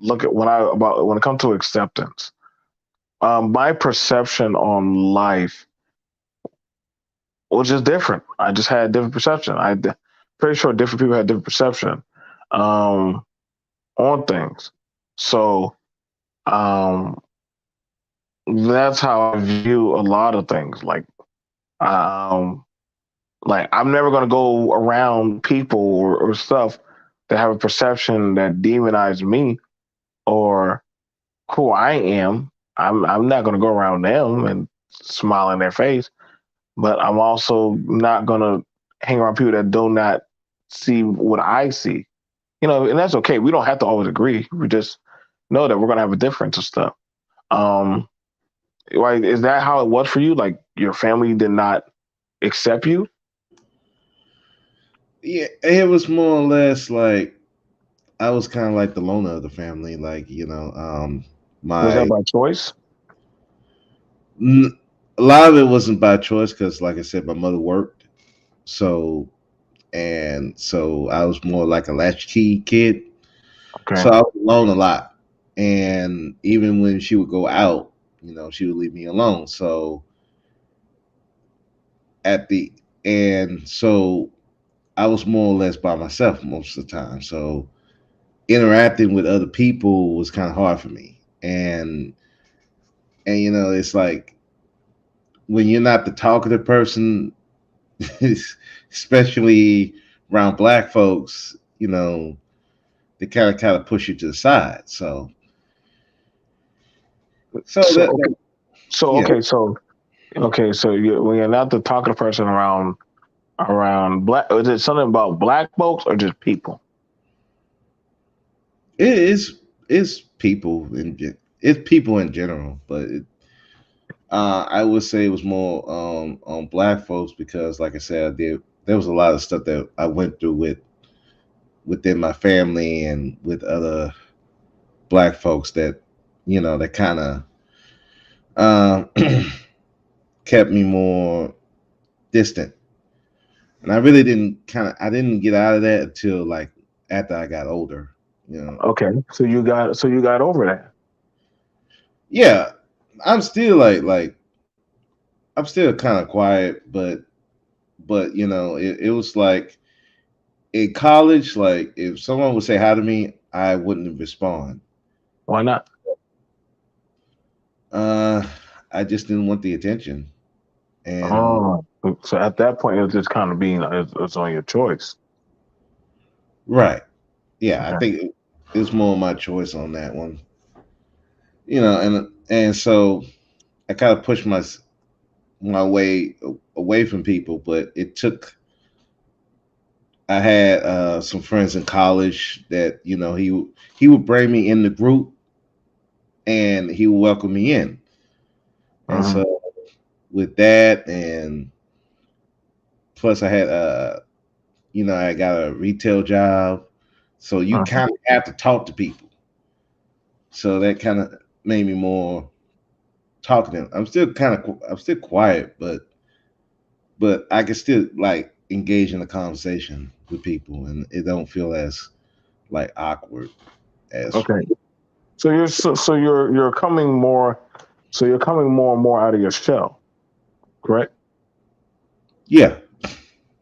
Speaker 1: look at when it comes to acceptance. My perception on life was just different. I just had a different perception. Pretty sure different people had different perception um, on things. So um, that's how I view a lot of things. Um, like I'm never gonna go around people or stuff that have a perception that demonize me or who I am. I'm not gonna go around them and smile in their face, but I'm also not gonna hang around people that do not see what I see. And that's okay. We don't have to always agree. We just know that we're gonna have a difference of stuff. Um, like, is that how it was for you? Like, your family did not accept you?
Speaker 2: Yeah, it was more or less like I was kind of like the loner of the family. Like
Speaker 1: Was that
Speaker 2: my
Speaker 1: by choice?
Speaker 2: n- a lot of it wasn't by choice because, like I said, my mother worked. So so I was more like a latchkey kid. So
Speaker 1: Okay.
Speaker 2: I was alone a lot. And even when she would go out, she would leave me alone. So at the and so I was more or less by myself most of the time. So interacting with other people was kind of hard for me. And it's like when you're not the talkative person, especially around black folks, they kind of push you to the side. So
Speaker 1: So
Speaker 2: that
Speaker 1: so
Speaker 2: yeah,
Speaker 1: so when you're not the talkative person around black, is it something about black folks or just people?
Speaker 2: it is it's people it's people in general, but I would say it was more on black folks because, like I said, there was a lot of stuff that I went through within my family and with other black folks that that kind of uh, kept me more distant, and I didn't get out of that until like after I got older. You know,
Speaker 1: Okay, so you got over that.
Speaker 2: yeah, I'm still I'm still kind of quiet, but it was like in college, like if someone would say hi to me, I wouldn't respond.
Speaker 1: Why not?
Speaker 2: Uh, I just didn't want the attention, and
Speaker 1: Oh, so at that point, it's just kind of it's on your choice.
Speaker 2: right, yeah, I
Speaker 1: Okay.
Speaker 2: think it was more my choice on that one. And so I kind of pushed my way away from people, but it took. I had some friends in college that he would bring me in the group and he would welcome me in, and
Speaker 1: Mhm.
Speaker 2: so with that and plus I had I got a retail job, so you
Speaker 1: Mhm.
Speaker 2: kind of have to talk to people. So that kind of made me more talkative. I'm still quiet, but I can still like engage in a conversation with people, and it don't feel as like awkward as
Speaker 1: Okay. So you're coming more. So you're coming more and more out of your shell, correct?
Speaker 2: yeah.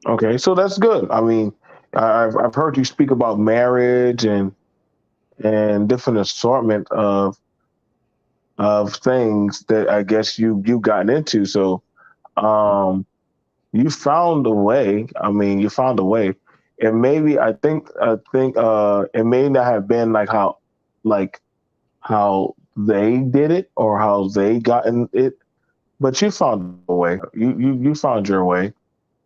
Speaker 1: Okay. So that's good. I mean, I've heard you speak about marriage and different assortment of things that I guess you've gotten into. So um you found a way. I mean, you found a way. And maybe I think it may not have been like how they did it or how they gotten it, but you found a way. You found your way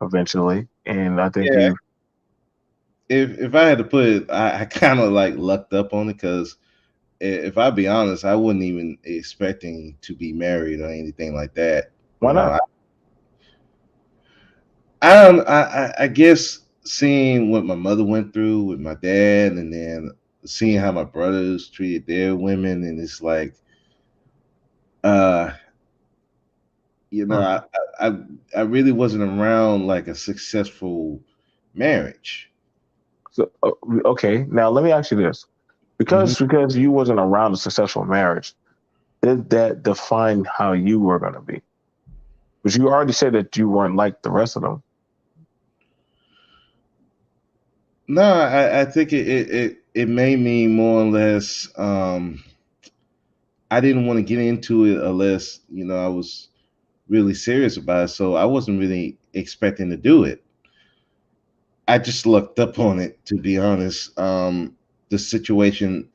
Speaker 1: eventually. And I think
Speaker 2: Yeah,
Speaker 1: you
Speaker 2: if I had to put it, I kind of like lucked up on it because if I be honest, I wasn't even expecting to be married or anything like that.
Speaker 1: why
Speaker 2: You know,
Speaker 1: not?
Speaker 2: I don't. I guess seeing what my mother went through with my dad, and then seeing how my brothers treated their women, and it's like, uh, you know,
Speaker 1: Hmm.
Speaker 2: I, I I really wasn't around like a successful marriage.
Speaker 1: So okay, now let me ask you this.
Speaker 2: Hmm.
Speaker 1: Because you wasn't around a successful marriage, did that define how you were gonna be? Because you already said that you weren't like the rest of them.
Speaker 2: No, I think it made me more or less. I didn't want to get into it unless I was really serious about it. So I wasn't really expecting to do it. I just looked up on it, to be honest. The situation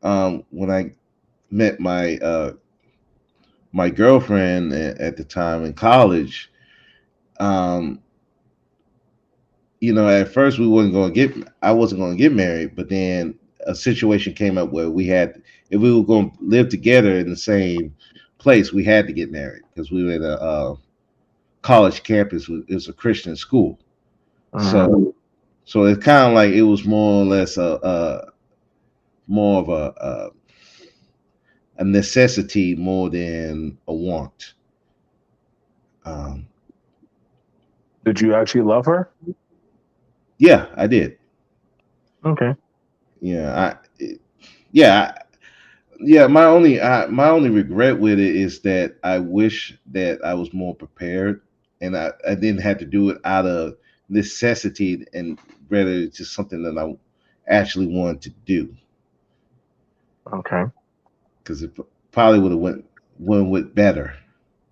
Speaker 2: when I met my girlfriend at the time in college. Um, at first we wasn't going to get. I wasn't going to get married, but then a situation came up where if we were going to live together in the same place, we had to get married because we were in a college campus. It was a Christian school,
Speaker 1: Hmm.
Speaker 2: so it's kind of like it was more or less more of a necessity more than a want. Um,
Speaker 1: Did you actually love her?
Speaker 2: yeah, I did.
Speaker 1: Okay.
Speaker 2: Yeah, yeah, yeah. My only regret with it is that I wish that I was more prepared and I didn't have to do it out of necessity, and rather it's just something that I actually wanted to do,
Speaker 1: Okay.
Speaker 2: because it probably would have went with better,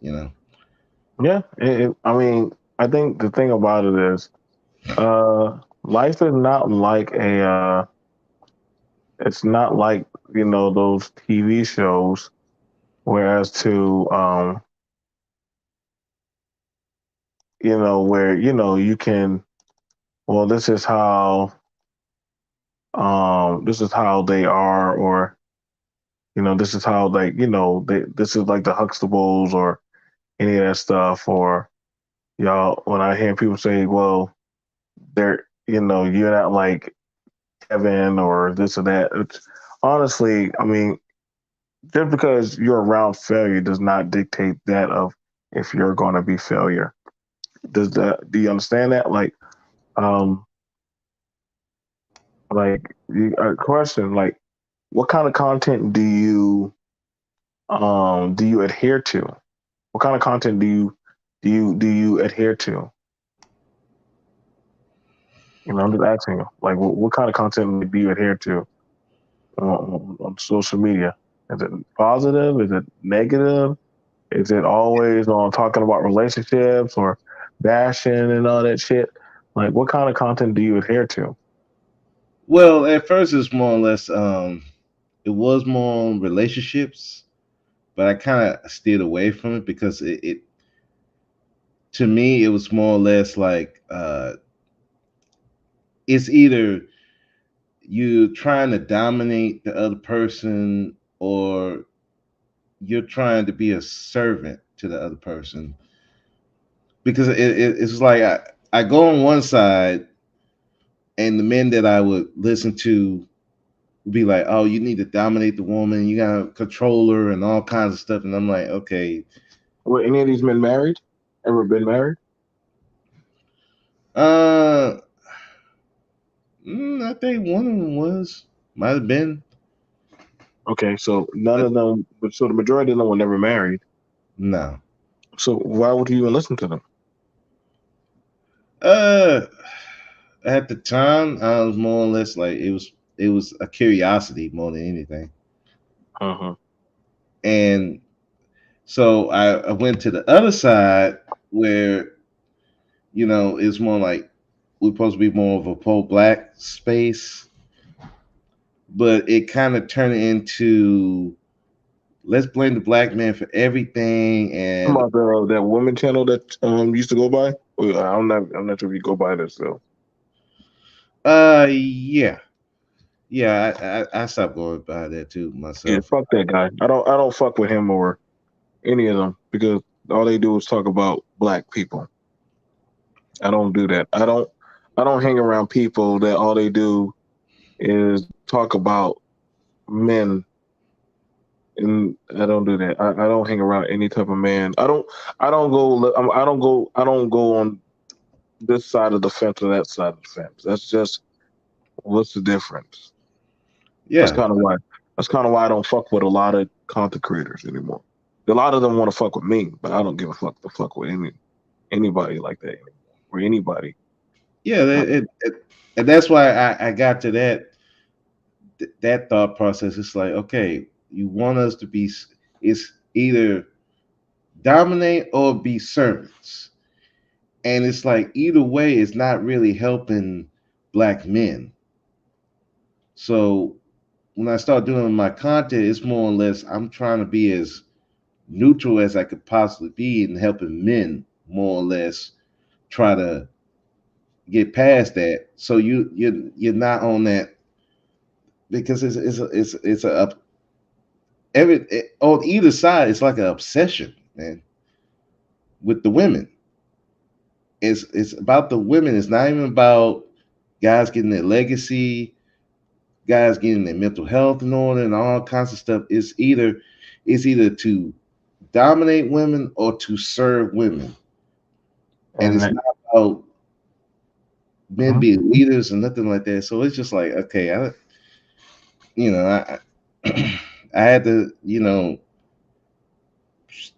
Speaker 2: you know.
Speaker 1: Yeah. I mean, I think the thing about it is, life is not like it's not like, those TV shows, whereas where, you can, well, this is how they are, or, this is how this is like the Huxtables or any of that stuff, or, when I hear people say, well, you're not like Kevin or this or that. It's, honestly, I mean, just because you're around failure does not dictate that of if you're going to be failure. Do you understand that? Um, a question, what kind of content do you adhere to? What kind of content do you adhere to? I'm just asking you, what kind of content do you adhere to on social media? Is it positive? Is it negative? Is it always on talking about relationships or bashing and all that shit? Like, what kind of content do you adhere to?
Speaker 2: Well, at first it's more or less it was more on relationships, but I kind of steered away from it because it to me it was more or less like it's either you trying to dominate the other person, or you're trying to be a servant to the other person, because it's like I go on one side, and the men that I would listen to would be like, oh, you need to dominate the woman, you got to control her and all kinds of stuff, and I'm like, okay.
Speaker 1: Were any of these men married? Ever been married?
Speaker 2: uh I think one of them might have been.
Speaker 1: Okay, so none of them, so the majority of them were never married.
Speaker 2: No.
Speaker 1: So why would you even listen to them?
Speaker 2: uh at the time I was more or less like it was a curiosity more than anything.
Speaker 1: Uh-huh.
Speaker 2: And so I went to the other side where, it's more like we're supposed to be more of a pro black space, but it kind of turned into let's blame the black man for everything. And
Speaker 1: About that woman channel that used to go by? Well, I'm not sure if you go by this though.
Speaker 2: yeah, yeah, I stopped going by that too
Speaker 1: Yeah,
Speaker 2: myself.
Speaker 1: fuck that guy. I don't fuck with him or any of them because all they do is talk about black people. I don't do that. I don't hang around people that all they do is talk about men, and I don't do that. I don't hang around any type of man. I don't go on this side of the fence or that side of the fence. That's just what's the difference. That's
Speaker 2: Yeah,
Speaker 1: kind of why. That's kind of why I don't fuck with a lot of content creators anymore. A lot of them want to fuck with me, but I don't give a fuck to fuck with anybody like that anymore, or anybody.
Speaker 2: yeah,
Speaker 1: Uh,
Speaker 2: and that's why I got to that thought process. It's like, okay, you want us to be, it's either dominate or be servants, and it's like either way it's not really helping black men. So when I start doing my content, it's more or less I'm trying to be as neutral as I could possibly be in helping men more or less try to get past that. So you're not on that, because it's a up on either side. It's like an obsession, man, with the women. It's about the women. It's not even about guys getting their legacy, guys getting their mental health in order, and all kinds of stuff. It's either to dominate women or to serve women, and
Speaker 1: and
Speaker 2: it's
Speaker 1: that,
Speaker 2: not about men
Speaker 1: mhm.
Speaker 2: being leaders and nothing like that. So it's just like, okay, I I had to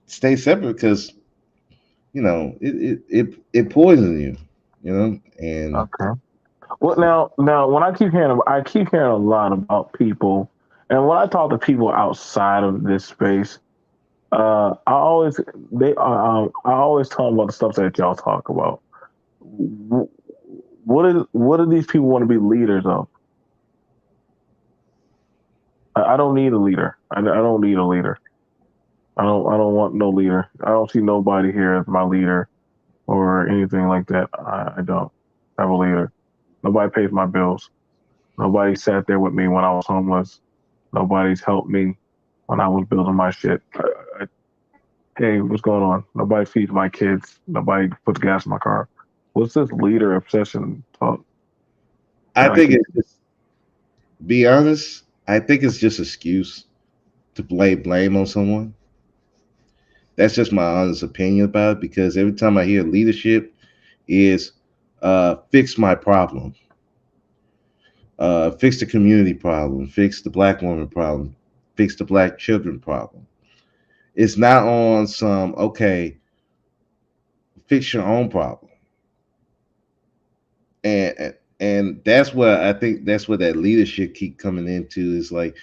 Speaker 2: stay separate, because you know, it poisons you, you know, and
Speaker 1: Okay. Well, now when I keep hearing a lot about people, and when I talk to people outside of this space, I always I always talk about the stuff that y'all talk about. Wh- what do these people want to be leaders of? I don't need a leader. I don't need a leader. I don't want no leader. I don't see nobody here as my leader or anything like that. I don't have a leader. Nobody pays my bills. Nobody sat there with me when I was homeless. Nobody's helped me when I was building my shit. Hey, what's going on? Nobody feeds my kids. Nobody puts gas in my car. What's this leader obsession talk
Speaker 2: I
Speaker 1: that I
Speaker 2: think
Speaker 1: keep?
Speaker 2: it's just, be honest, I think it's just excuse to blame on someone. That's just my honest opinion about it, because every time I hear leadership is fix my problem, fix the community problem, fix the black woman problem, fix the black children problem. It's not on some, okay, fix your own problem. And that's what I think, that's what that leadership keep coming into, is like,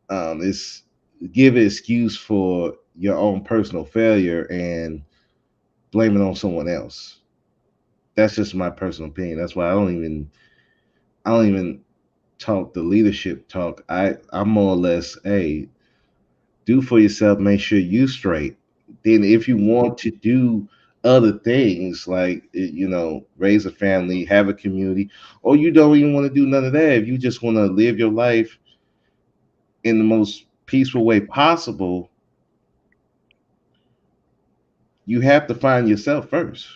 Speaker 2: it's give an excuse for your own personal failure and blame it on someone else. That's just my personal opinion. That's why I don't even talk the leadership talk. I'm more or less, hey, do for yourself, make sure you straight. Then if you want to do other things like, raise a family, have a community, or you don't even want to do none of that, if you just want to live your life in the most peaceful way possible, you have to find yourself first.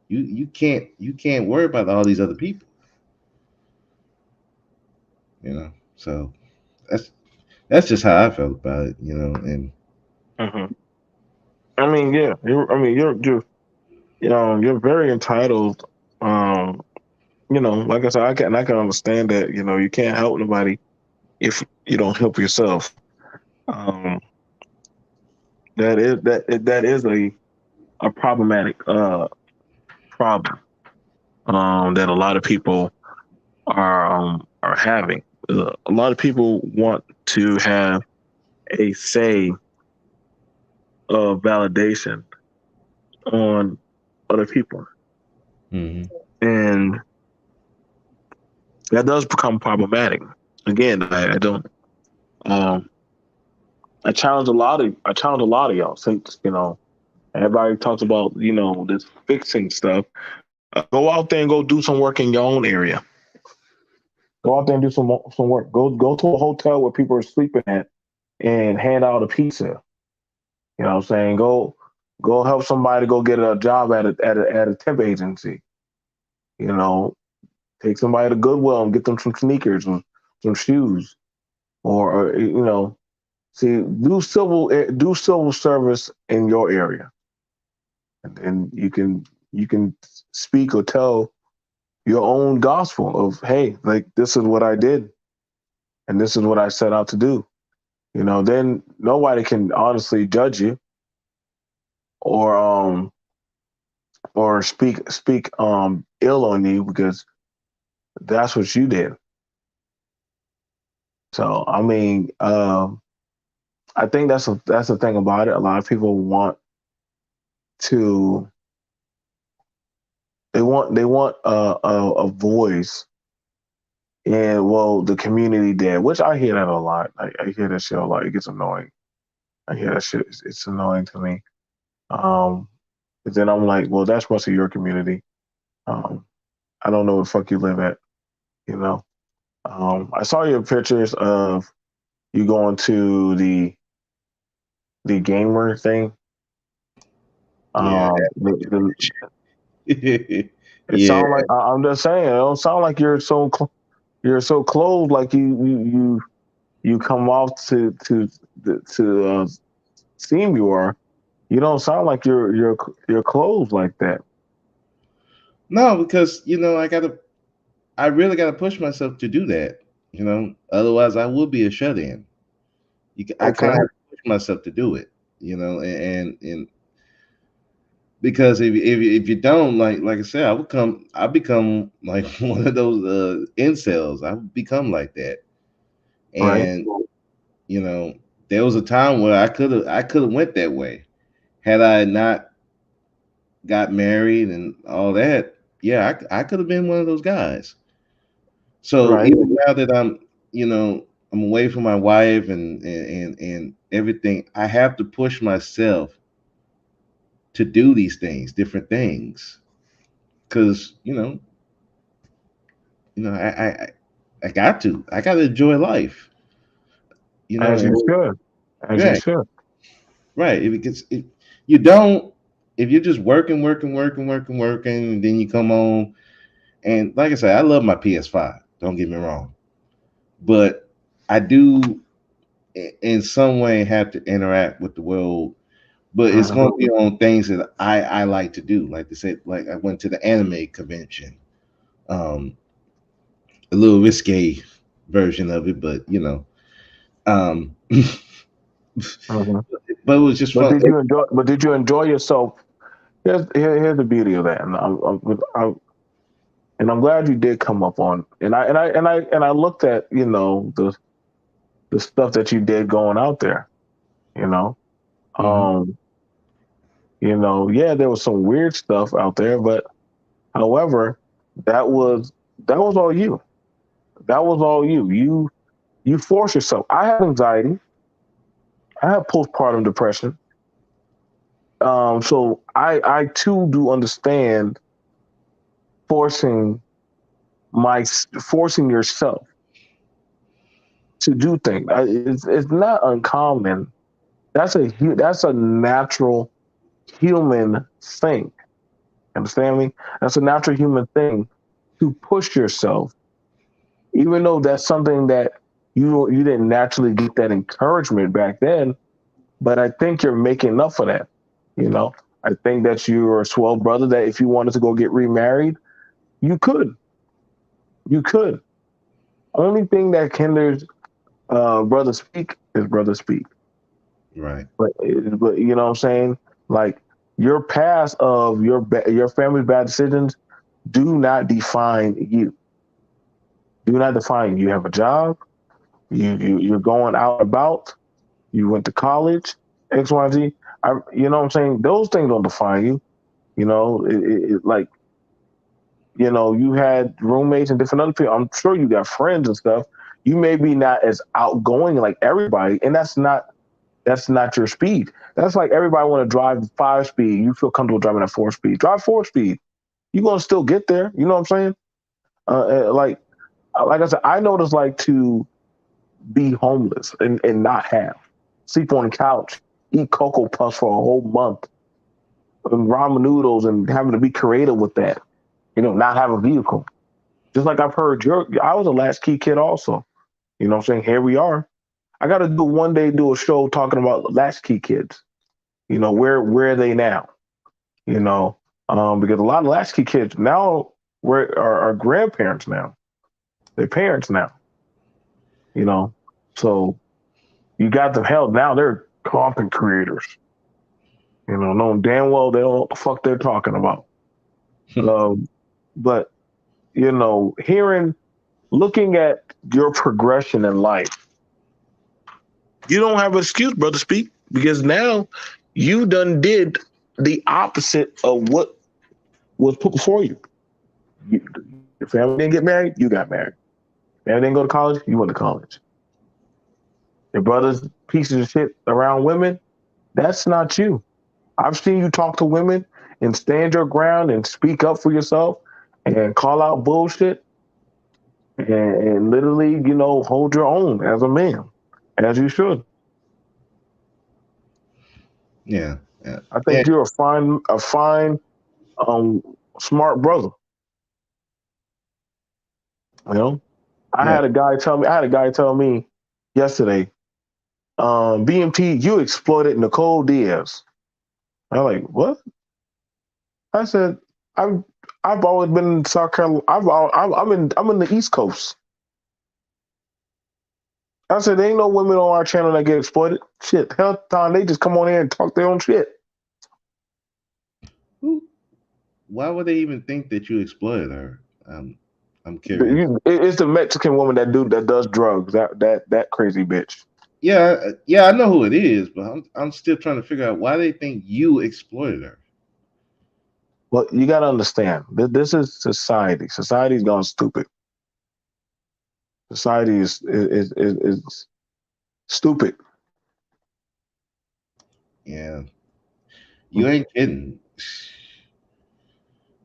Speaker 2: You can't worry about all these other people, So that's that's just how I felt about it. And
Speaker 1: Hmm. I mean, yeah. You're very entitled. Um, like I said, I can understand that. You can't help nobody if you don't help yourself. Um, that is a problematic problem that a lot of people are having. A lot of people want to have a say of validation on other people,
Speaker 2: mhm.
Speaker 1: and that does become problematic. Again, I don't. Um, I challenge a lot of y'all since everybody talks about this fixing stuff. Go out there and go do some work in your own area. Go out there and do some work. Go to a hotel where people are sleeping at and hand out a pizza. You know what I'm saying? Go help somebody go get a job at a temp agency. You know, take somebody to Goodwill and get them some sneakers and some shoes, or see do civil service in your area, and you can speak or tell your own gospel of, hey, like, this is what I did and this is what I set out to do. Then nobody can honestly judge you or speak ill on you because that's what you did. So I mean, I think that's the thing about it. A lot of people want to they want a voice, and well, the community did, which I hear that a lot. I hear that shit a lot. It gets annoying. I hear that shit. It's annoying to me. Um, but then I'm like, well, that's mostly your community. Um, I don't know where the fuck you live at. You know. I saw your pictures of you going to the gamer thing.
Speaker 2: Yeah,
Speaker 1: The, it
Speaker 2: yeah.
Speaker 1: sound like I'm just saying. It don't sound like you're so close. Like you come off to seem you are. You don't sound like you're closed like that.
Speaker 2: No, because I really gotta push myself to do that. Otherwise I would be a shut in. I kind
Speaker 1: Okay.
Speaker 2: of have to push myself to do it. And because if you don't, like I said, I become like one of those incels. I would become like that.
Speaker 1: Right.
Speaker 2: And you know, there was a time where I could have went that way had I not got married and all that. Yeah, I could have been one of those guys. So
Speaker 1: Right.
Speaker 2: even now that I'm away from my wife and everything, I have to push myself to do these things, different things, because I got to. I got to enjoy life.
Speaker 1: As you
Speaker 2: And
Speaker 1: should. As you
Speaker 2: right,
Speaker 1: should.
Speaker 2: right. If you don't, if you're just working, working, working, working, working, and then you come home, and like I said, I love my PS5. Don't get me wrong, but I do in some way have to interact with the world. But it's
Speaker 1: Mhm.
Speaker 2: going to be on things that I like to do. Like they said, like I went to the anime convention. Um, a little risque version of it, but
Speaker 1: Mhm.
Speaker 2: but it was just
Speaker 1: But
Speaker 2: fun.
Speaker 1: did you enjoy? But did you enjoy yourself? Here's the beauty of that, and I'm glad you did come up on. And I looked at the stuff that you did going out there. You know,
Speaker 2: Hmm.
Speaker 1: um, yeah, there was some weird stuff out there, but however, that was that was all you. That was all you. You force yourself. I have anxiety. I have postpartum depression. So I too do understand forcing forcing yourself to do things. It's not uncommon. That's a natural human thing. Understand me? That's a natural human thing to push yourself, even though that's something that you didn't naturally get that encouragement back then. But I think you're making up for that. You know, I think that you're a swell brother. That if you wanted to go get remarried, you could. You could. Only thing that hinders brother speak is brother speak.
Speaker 2: Right.
Speaker 1: But you know what I'm saying? Like your past of your family's bad decisions do not define you. Do not define you. You have a job. You're going out about. You went to college. X Y Z. You know what I'm saying? Those things don't define you. You know, like you had roommates and different other people. I'm sure you got friends and stuff. You may be not as outgoing like everybody, and that's not your speed. That's like everybody want to drive 5 speed. You feel comfortable driving at 4 speed. Drive 4 speed. You're gonna still get there. You know what I'm saying? Like I said, I know what it's like to be homeless and not have sleep on the couch, eat cocoa puffs for a whole month, and ramen noodles, and having to be creative with that. Not have a vehicle. Just like I've heard I was a latchkey kid also. You know what I'm saying? Here we are. I got to do one day do a show talking about latchkey kids. Where are they now? Because a lot of latchkey kids now are grandparents now. They're parents now. You know, so you got them held now. They're content creators. Knowing damn well they don't know what the fuck they're talking about. Um, but looking at your progression in life, you don't have an excuse, brother. Speak because now you done did the opposite of what was put before you. Your family didn't get married, you got married. Family didn't go to college, you went to college. Your brother's pieces of shit around women, that's not you. I've seen you talk to women and stand your ground and speak up for yourself and call out bullshit and literally, hold your own as a man, as you should.
Speaker 2: Yeah. Yeah.
Speaker 1: I
Speaker 2: Yeah.
Speaker 1: think you're a fine, um, smart brother. You know,
Speaker 2: Yeah.
Speaker 1: I had a guy tell me yesterday, BMT, you exploited Nicole Diaz. I'm like, what? I said, I've I've always been in South Carolina. I'm in the East Coast. I said, there ain't no women on our channel that get exploited. Shit, hell time they just come on here and talk their own shit.
Speaker 2: why would they even think that you exploited her? I'm curious.
Speaker 1: It's the Mexican woman that does drugs. That crazy bitch.
Speaker 2: Yeah, yeah, I know who it is, but I'm still trying to figure out why they think you exploited her.
Speaker 1: Well, you got to understand that this is society. Society's gone stupid. Society is stupid.
Speaker 2: Yeah, you ain't kidding.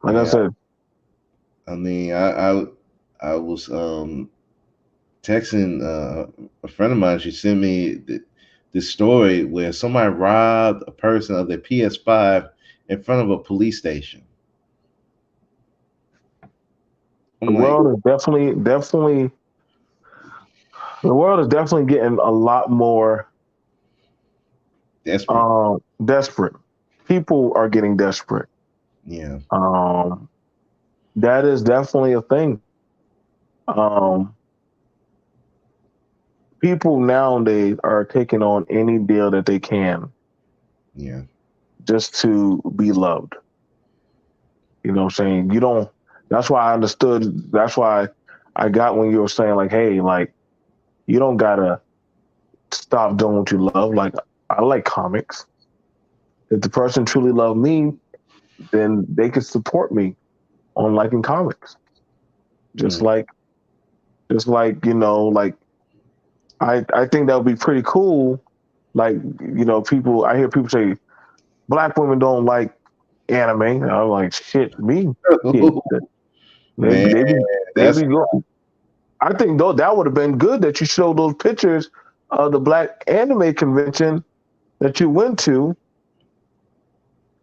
Speaker 1: Like I
Speaker 2: Yeah,
Speaker 1: said,
Speaker 2: I mean, I was texting a friend of mine. She sent me this story where somebody robbed a person of their PS5 in front of a police station.
Speaker 1: the
Speaker 2: I'm like,
Speaker 1: world is definitely the world is definitely getting a lot more
Speaker 2: desperate.
Speaker 1: desperate. People are getting desperate.
Speaker 2: Yeah,
Speaker 1: Um, that is definitely a thing. Um, People nowadays are taking on any deal that they can
Speaker 2: yeah,
Speaker 1: just to be loved. You know what I'm saying? You don't. That's why I understood. That's why I got when you were saying like, hey, like you don't gotta stop doing what you love. Like I like comics. If the person truly loved me, then they could support me on liking comics. Just
Speaker 2: mm,
Speaker 1: like, like I think that would be pretty cool. Like people. I hear people say black women don't like anime. And I'm like, shit, me, shit. They,
Speaker 2: man,
Speaker 1: they be, they
Speaker 2: that's
Speaker 1: be go- I think though that would have been good that you showed those pictures of the black anime convention that you went to,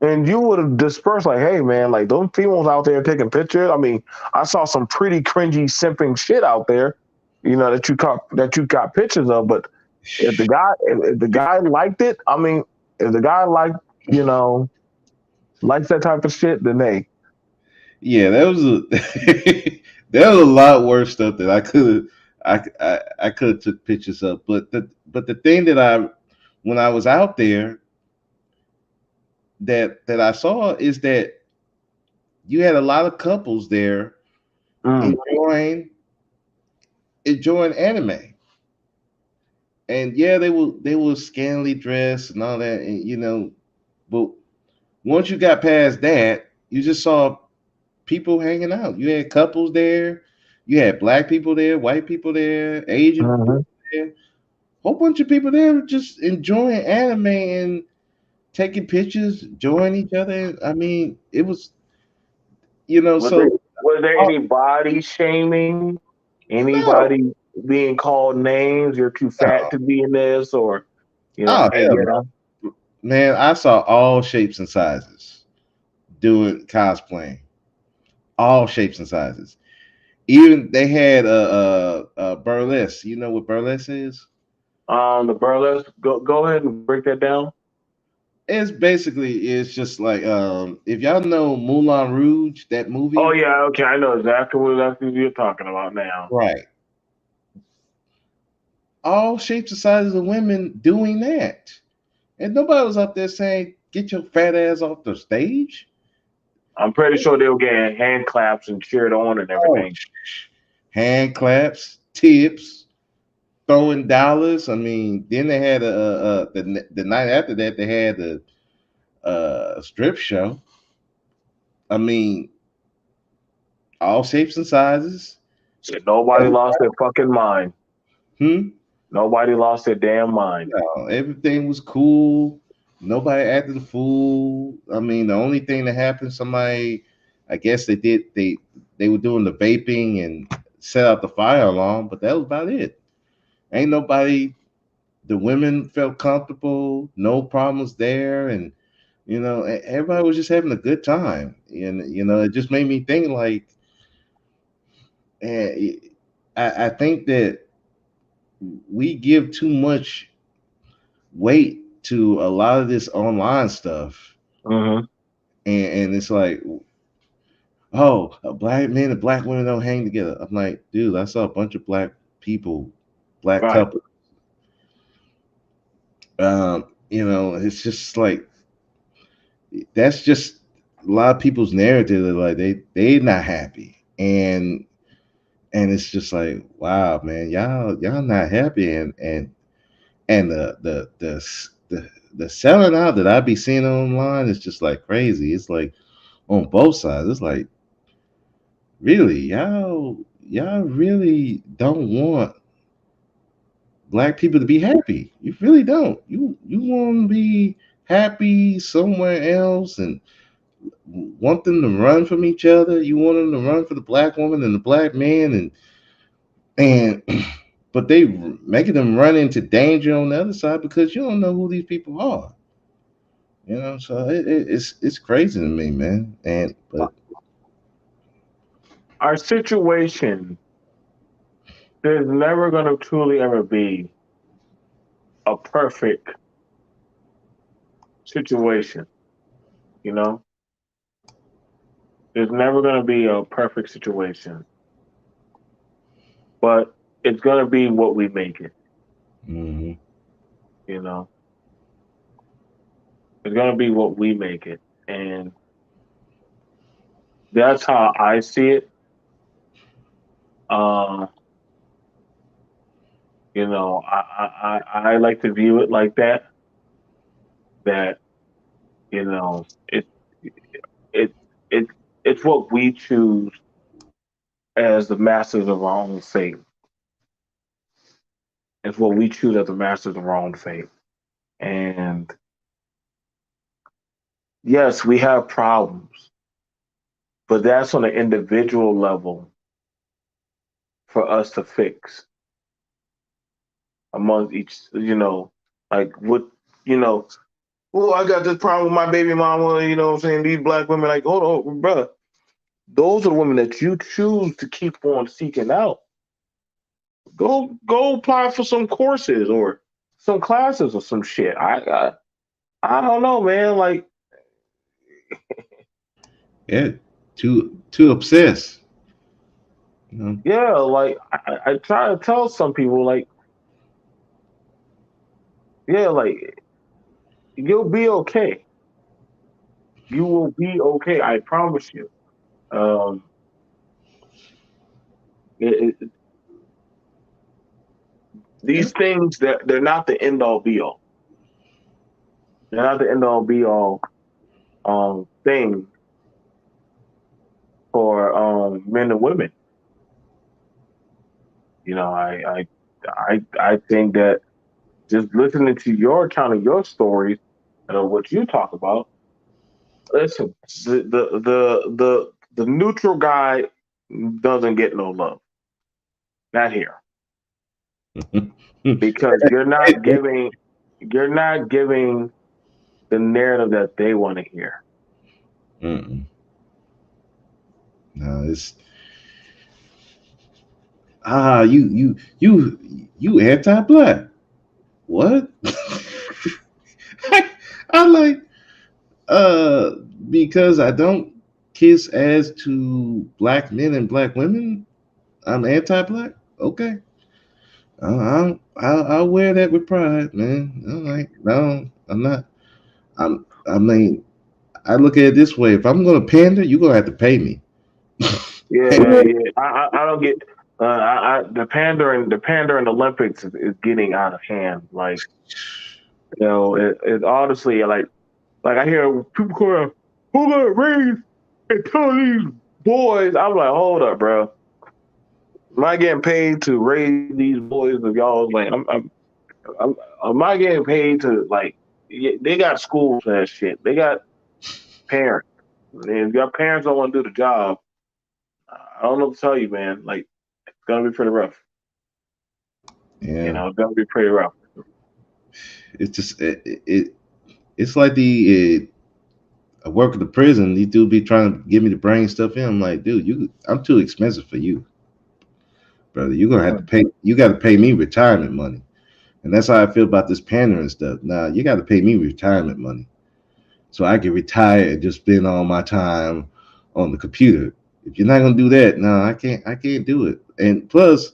Speaker 1: and you would have dispersed like, hey man, like those females out there taking pictures. I mean, I saw some pretty cringy simping shit out there, that you got pictures of. But if the guy liked it, I mean, if the guy you know likes that type of shit, then hey,
Speaker 2: yeah, that was a there was a lot worse stuff that I could have took pictures of. But the thing that I when I was out there that I saw is that you had a lot of couples there
Speaker 1: mm,
Speaker 2: enjoying anime. And yeah, they were scantily dressed and all that, and but once you got past that, you just saw people hanging out. You had couples there, you had black people there, white people there, Asian people
Speaker 1: mhm.
Speaker 2: there, whole bunch of people there just enjoying anime and taking pictures, enjoying each other. I mean, it was
Speaker 1: Was there
Speaker 2: so
Speaker 1: was there
Speaker 2: oh,
Speaker 1: any body shaming?
Speaker 2: no,
Speaker 1: Anybody being called names? You're too fat
Speaker 2: no,
Speaker 1: to be in this, or
Speaker 2: oh
Speaker 1: hey,
Speaker 2: hell
Speaker 1: get
Speaker 2: no,
Speaker 1: out.
Speaker 2: man! I saw all shapes and sizes doing cosplaying, all shapes and sizes. Even they had a burlesque. You know what burlesque is?
Speaker 1: The burlesque. Go ahead and break that down.
Speaker 2: It's just like if y'all know Moulin Rouge, that
Speaker 1: Oh
Speaker 2: movie,
Speaker 1: yeah, okay, I know exactly what you're talking about now.
Speaker 2: right? All shapes and sizes of women doing that, and nobody was up there saying, "Get your fat ass off the stage."
Speaker 1: I'm pretty sure they were getting hand claps and cheered on and
Speaker 2: Oh,
Speaker 1: everything.
Speaker 2: hand claps, tips, throwing dollars. I mean, then they had the night after that they had a strip show. I mean, all shapes and sizes.
Speaker 1: Shit, nobody lost their fucking mind.
Speaker 2: Hmm.
Speaker 1: Nobody lost their damn mind.
Speaker 2: No, everything was cool. Nobody acted a fool. I mean, the only thing that happened, somebody, I guess they were doing the vaping and set out the fire alarm, but that was about it. Ain't nobody. The women felt comfortable, no problems there, and everybody was just having a good time. And it just made me think like, eh, I think that we give too much weight to a lot of this online stuff,
Speaker 1: Hmm.
Speaker 2: and it's like, oh, a black men and black women don't hang together. I'm like, dude, I saw a bunch of black people, black
Speaker 1: Right.
Speaker 2: couples. It's just like that's just a lot of people's narrative are like they not happy, and it's just like, wow, man, y'all not happy, and the selling out that I be seeing online is just like crazy. It's like on both sides. It's like, really, y'all really don't want black people to be happy. You really don't. You want to be happy somewhere else and want them to run from each other. You want them to run for the black woman and the black man, and but they making them run into danger on the other side because you don't know who these people are. You know, so it's crazy to me, man. And but
Speaker 1: Our situation, there's never going to truly ever be a perfect situation. You know, there's never going to be a perfect situation, but it's going to be what we make it.
Speaker 2: mhm.
Speaker 1: You know, it's going to be what we make it, and that's how I see it. Uh, I like to view it like that. That it it it it's what we choose as the masters of our own fate. It's what we choose as the masters of our own fate. And yes, we have problems, but that's on an individual level for us to fix among each. Like what you know. Oh, I got this problem with my baby mama. You know what I'm saying? These black women, like, hold on, brother. Those are the women that you choose to keep on seeking out. Go apply for some courses or some classes or some shit. I don't know, man. Like,
Speaker 2: Yeah, too obsessed. You know,
Speaker 1: yeah, like I try to tell some people, like, yeah, like you'll be okay. You will be okay. I promise you. Um, it,
Speaker 2: yeah.
Speaker 1: these things that they're not the end all be all. They're not the end all be all thing for men and women. You know, I think that just listening to your account of your stories and what you talk about, listen, the neutral guy doesn't get no love. Not here. Because you're not giving the narrative that they want to hear.
Speaker 2: Mm-mm. No, it's you anti-black. What? I like uh because I don't kiss ass to black men and black women. I'm anti-black. Okay, I'll wear that with pride, man. I'm like, no, I'm not. I mean, I look at it this way: if I'm gonna pander, you're gonna have to pay me.
Speaker 1: Yeah. I don't get the pandering Olympics is getting out of hand. Like, it honestly, like I hear people call out, who gonna raise and tell these boys? I'm like, hold up, bro. Am I getting paid to raise these boys of y'all? Like, I'm am I getting paid to, like? They got schools for that shit. They got parents. And if your parents don't want to do the job, I don't know what to tell you, man. Like, it's gonna be pretty rough.
Speaker 2: Yeah,
Speaker 1: It's gonna be pretty rough.
Speaker 2: it's just it's like I work at the prison. These dude be trying to give me the brain stuff in. I'm like, dude, I'm too expensive for you, brother. You're gonna have to
Speaker 1: Yeah.
Speaker 2: pay. You got to pay me retirement money, and that's how I feel about this pandering stuff. Now you got to pay me retirement money so I can retire and just spend all my time on the computer. If you're not gonna do that, no, I can't. I can't do it. And plus,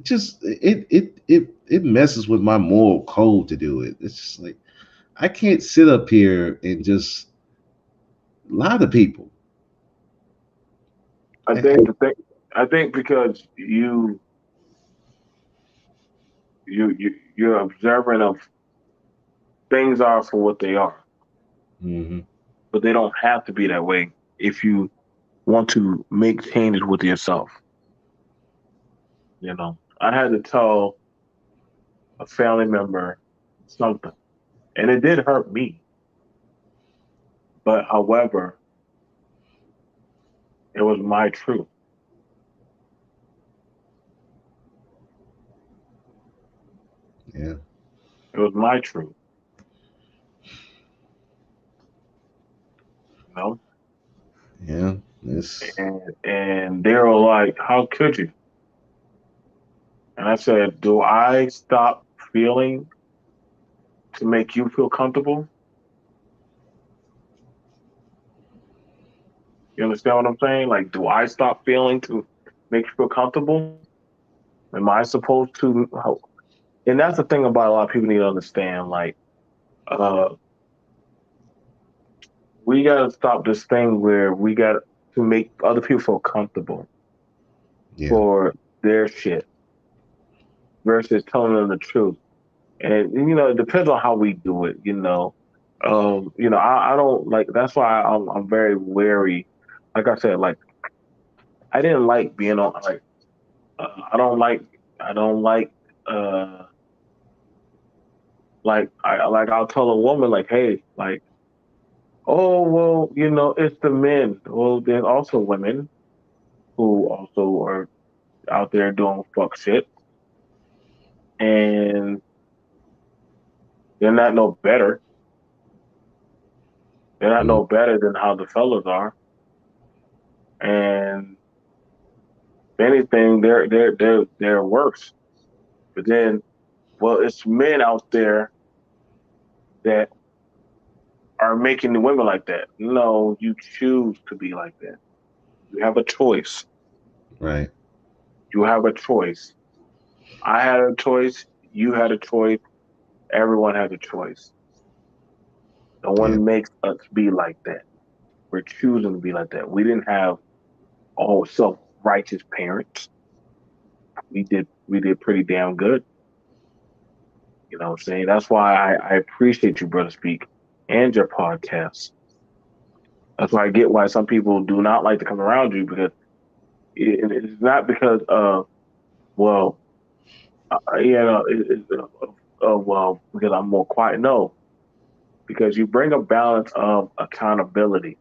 Speaker 2: just it messes with my moral code to do it. It's just like I can't sit up here and just lie to people.
Speaker 1: I
Speaker 2: I,
Speaker 1: think the thing, I think because you're observant of things are for what they are,
Speaker 2: mm-hmm.
Speaker 1: but they don't have to be that way if you want to make changes with yourself. I had to tell a family member something, and it did hurt me. But however, it was my truth.
Speaker 2: Yeah,
Speaker 1: It was my truth. You know,
Speaker 2: yeah. It's
Speaker 1: and they were like, "How could you?" And I said, "Do I stop feeling to make you feel comfortable?" You understand what I'm saying? Like, do I stop feeling to make you feel comfortable? Am I supposed to? And that's the thing about a lot of people need to understand. Like, uh, we got to stop this thing where we got to make other people feel comfortable
Speaker 2: yeah,
Speaker 1: for their shit versus telling them the truth. And it depends on how we do it. I don't like. That's why I'm very wary. Like I said, like I didn't like being on. Like I don't like. I don't like. Uh, I'll tell a woman like, hey, like, oh well, it's the men. Well, there's also women who also are out there doing fuck shit, and they're not no better. They're not
Speaker 2: mm,
Speaker 1: no better than how the fellas are. And if anything, they're worse. But then, well, it's men out there that are making the women like that. No, you choose to be like that. You have a choice.
Speaker 2: right.
Speaker 1: You have a choice. I had a choice. You had a choice. Everyone has a choice. No
Speaker 2: Yeah,
Speaker 1: one makes us be like that. We're choosing to be like that. We didn't have all self righteous parents. We did pretty damn good. You know what I'm saying? That's why I appreciate you, Brother Speak, and your podcast. That's why I get why some people do not like to come around you because it's not because well, well, because I'm more quiet. No, because you bring a balance of accountability.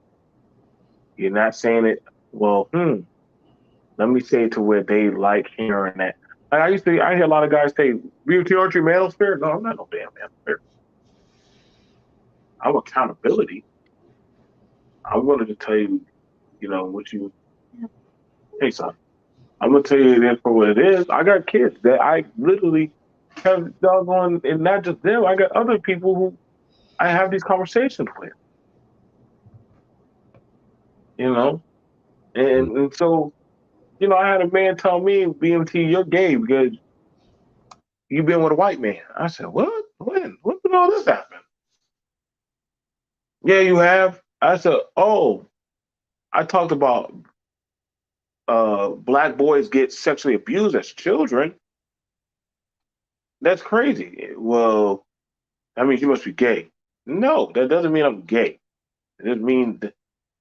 Speaker 1: You're not saying it, well, let me say it to where they like hearing that. Like I hear a lot of guys say, beauty, aren't you manosphere? No, I'm not no damn manosphere. I'm accountability. I'm going to tell you, what you, hey, son, I'm going to tell you this for what it is. I got kids that I literally have doggone, and not just them, I got other people who I have these conversations with, you know?
Speaker 2: mm,
Speaker 1: And so, I had a man tell me, BMT, you're gay because you've been with a white man. I said, what? When? When did all this happen? Yeah, you have. I said, oh, I talked about black boys get sexually abused as children. That's crazy. Well, that means you must be gay. No, that doesn't mean I'm gay. It just means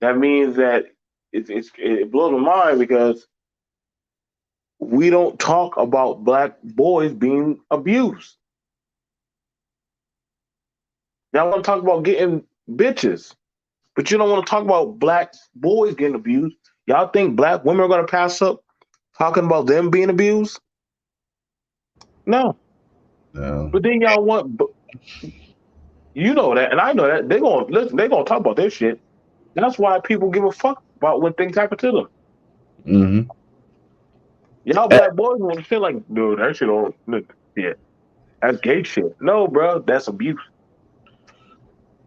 Speaker 1: that means that it blows my mind because we don't talk about black boys being abused. Y'all want to talk about getting bitches, but you don't want to talk about black boys getting abused. Y'all think black women are going to pass up talking about them being abused? No.
Speaker 2: no,
Speaker 1: But then y'all want, you know that, and I know that they're going to listen. They're going to talk about their shit. That's why people give a fuck about when things happen to them.
Speaker 2: mm-hmm.
Speaker 1: Y'all black boys want to feel like, dude, that shit don't, yeah, that's gay shit. No, bro, that's abuse.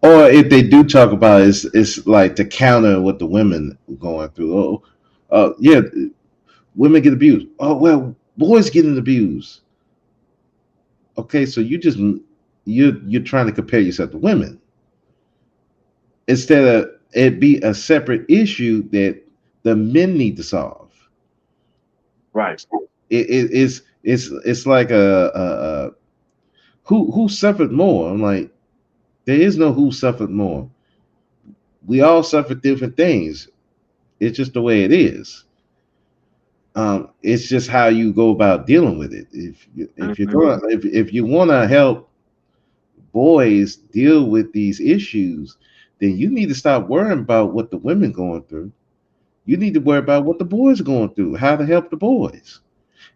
Speaker 2: Or if they do talk about it, it's like to counter what the women are going through. Oh, yeah, women get abused. Oh well, boys getting abused. Okay, so you just you're trying to compare yourself to women instead of it be a separate issue that the men need to solve.
Speaker 1: Right.
Speaker 2: It's like a who suffered more. I'm like, there is no who suffered more. We all suffer different things. It's just the way it is. It's just how you go about dealing with it. If you're
Speaker 1: Mhm.
Speaker 2: gonna if you want to help boys deal with these issues, then you need to stop worrying about what the women going through. You need to worry about what the boys are going through, how to help the boys.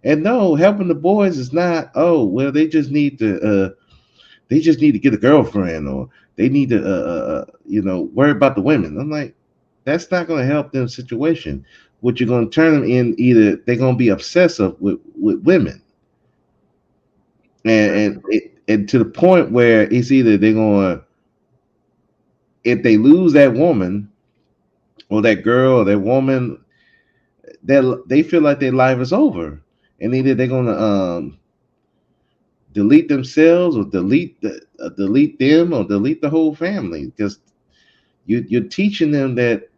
Speaker 2: And no, helping the boys is not, oh, well, they just need to get a girlfriend, or they need to worry about the women. I'm like, that's not going to help them situation. What you're going to turn them in, either they're going to be obsessive with women, and to the point where it's either they're going, if they lose that woman or that girl or that woman, they feel like their life is over, and either they're going to delete themselves, or delete them, or delete the whole family, because you're teaching them that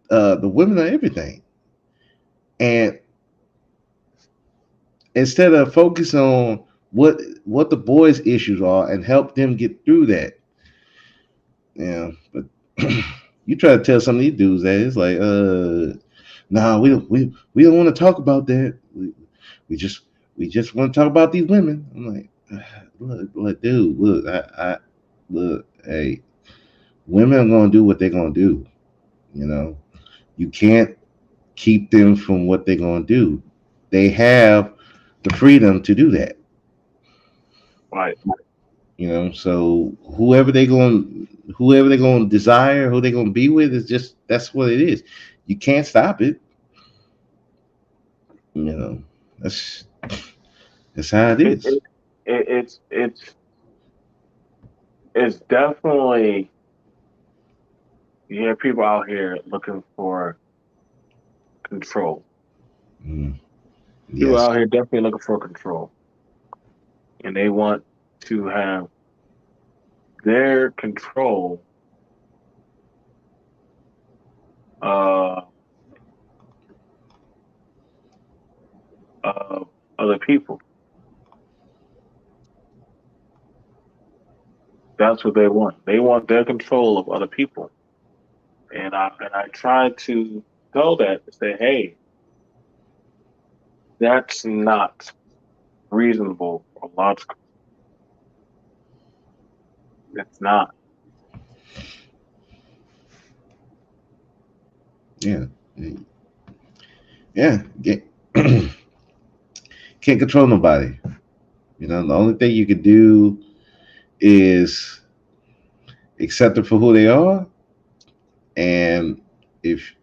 Speaker 2: the women are everything, and instead of focus on what the boys' issues are and help them get through that. Yeah, but you try to tell some of these dudes that it's like, nah, we don't want to talk about that. We just we just want to talk about these women. I'm like, look, dude, look, I look, hey, women are gonna do what they're gonna do. You know, you can't keep them from what they're gonna do. They have the freedom to do that.
Speaker 1: Right.
Speaker 2: So whoever they're going to desire, who they're going to be with, is just, that's what it is. You can't stop it. You know, that's that's how it
Speaker 1: It,
Speaker 2: is.
Speaker 1: it, it it's definitely, people out here looking for control.
Speaker 2: Mm,
Speaker 1: People
Speaker 2: yes.
Speaker 1: out here definitely looking for control, and they want to have their control uh, of other people. That's what they want. They want their control of other people, and I try to tell that, to say, hey, that's not reasonable or logical. It's not.
Speaker 2: Yeah. Yeah. Can't control nobody. The only thing you can do is accept them for who they are, and if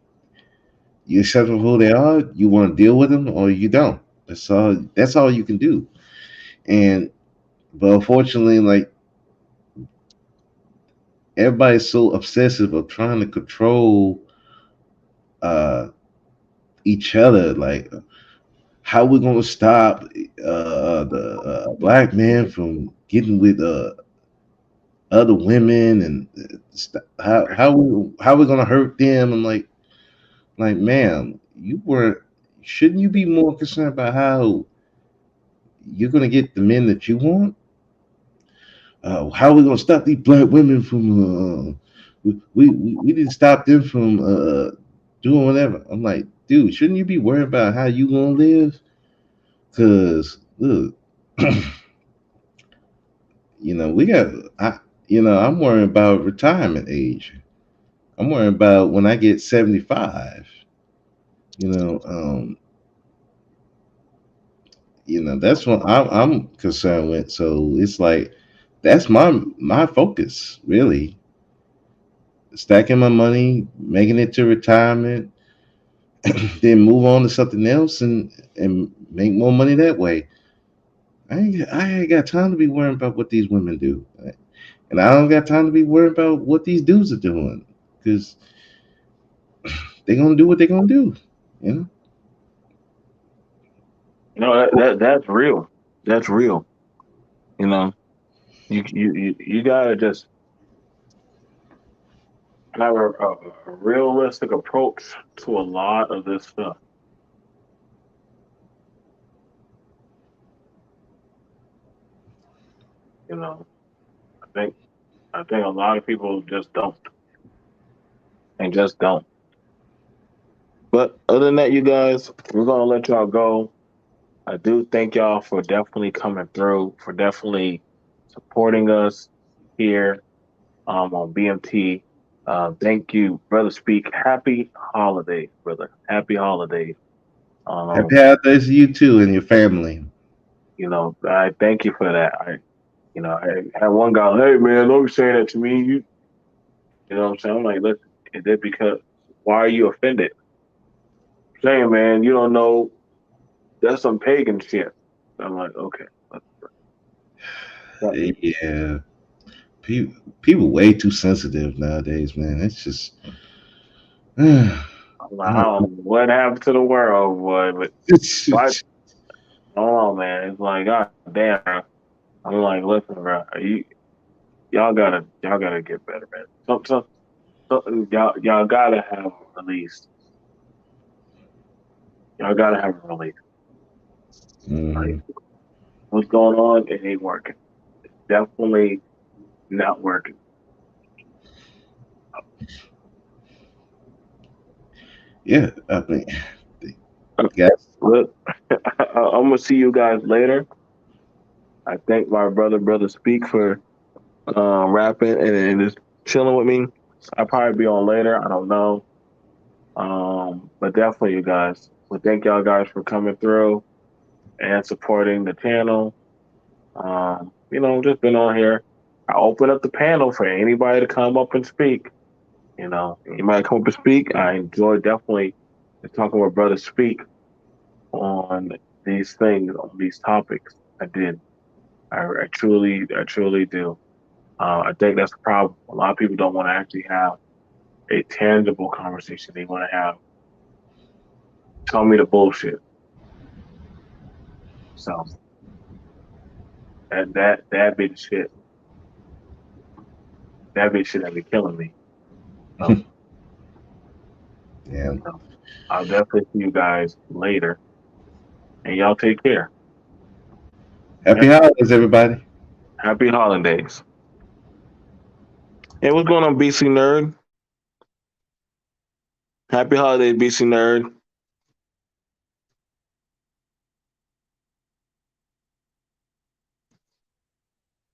Speaker 2: you accept them for who they are, you want to deal with them or you don't. That's all you can do. And but unfortunately, like, everybody's so obsessive of trying to control uh each other. Like, how we gonna stop the black man from getting with other women, and how we gonna hurt them? And like, ma'am, you weren't. Shouldn't you be more concerned about how you're gonna get the men that you want? How are we gonna stop these black women from? We need to stop them from doing whatever. I'm like, dude, shouldn't you be worried about how you gonna live? Cause look, we got. I'm worrying about retirement age. I'm worrying about when I get 75. You know, um, that's what I'm concerned with. So it's like that's my focus, really. Stacking my money, making it to retirement, then move on to something else, and make more money that way. I ain't got time to be worrying about what these women do, and I don't got time to be worried about what these dudes are doing, because they're gonna do what they're gonna do. You know.
Speaker 1: That's real. That's real. You know. You gotta just have a realistic approach to a lot of this stuff. You know, I think I think a lot of people just don't and just don't. But other than that, you guys, we're gonna let y'all go. I do thank y'all for definitely coming through, for definitely supporting us here on BMT. Thank you, brother. Speak. Happy holidays, brother. Happy holidays.
Speaker 2: Happy
Speaker 1: Um,
Speaker 2: holidays to you too and your family.
Speaker 1: I thank you for that. I had one guy, hey man, don't be saying that to me. You know what I'm saying? I'm like, listen, is it because why are you offended? I'm saying, man, you don't know that's some pagan shit. I'm like, okay, got me.
Speaker 2: Yeah, people way too sensitive nowadays, man. It's just, I
Speaker 1: I'm like, I
Speaker 2: don't
Speaker 1: don't know what happened to the world, boy, but why? Oh man, it's like, god damn. I'm like, listen, bro, y'all gotta get better, man. Something y'all gotta have released. Y'all gotta have a release. Like,
Speaker 2: Mhm.
Speaker 1: what's going on? It ain't working. Definitely not working.
Speaker 2: Yeah, I mean, yeah,
Speaker 1: Look, I'm gonna see you guys later. I thank my brother Speak for rapping and just chilling with me. I'll probably be on later. I don't know. But definitely, you guys. Well, thank y'all guys for coming through and supporting the channel. Just been on here. I open up the panel for anybody to come up and speak. Anybody come up and speak. I enjoy definitely talking with brother Speak on these things, on these topics. I did. I truly do. I think that's the problem. A lot of people don't want to actually have a tangible conversation. They want to have tell me the bullshit. So that be the shit. That be the shit that be killing me. So
Speaker 2: yeah.
Speaker 1: so I'll definitely see you guys later, and y'all take care.
Speaker 2: Happy
Speaker 1: Yep.
Speaker 2: holidays, everybody.
Speaker 1: Happy holidays. Hey, what's going on, BC Nerd? Happy holidays, BC Nerd.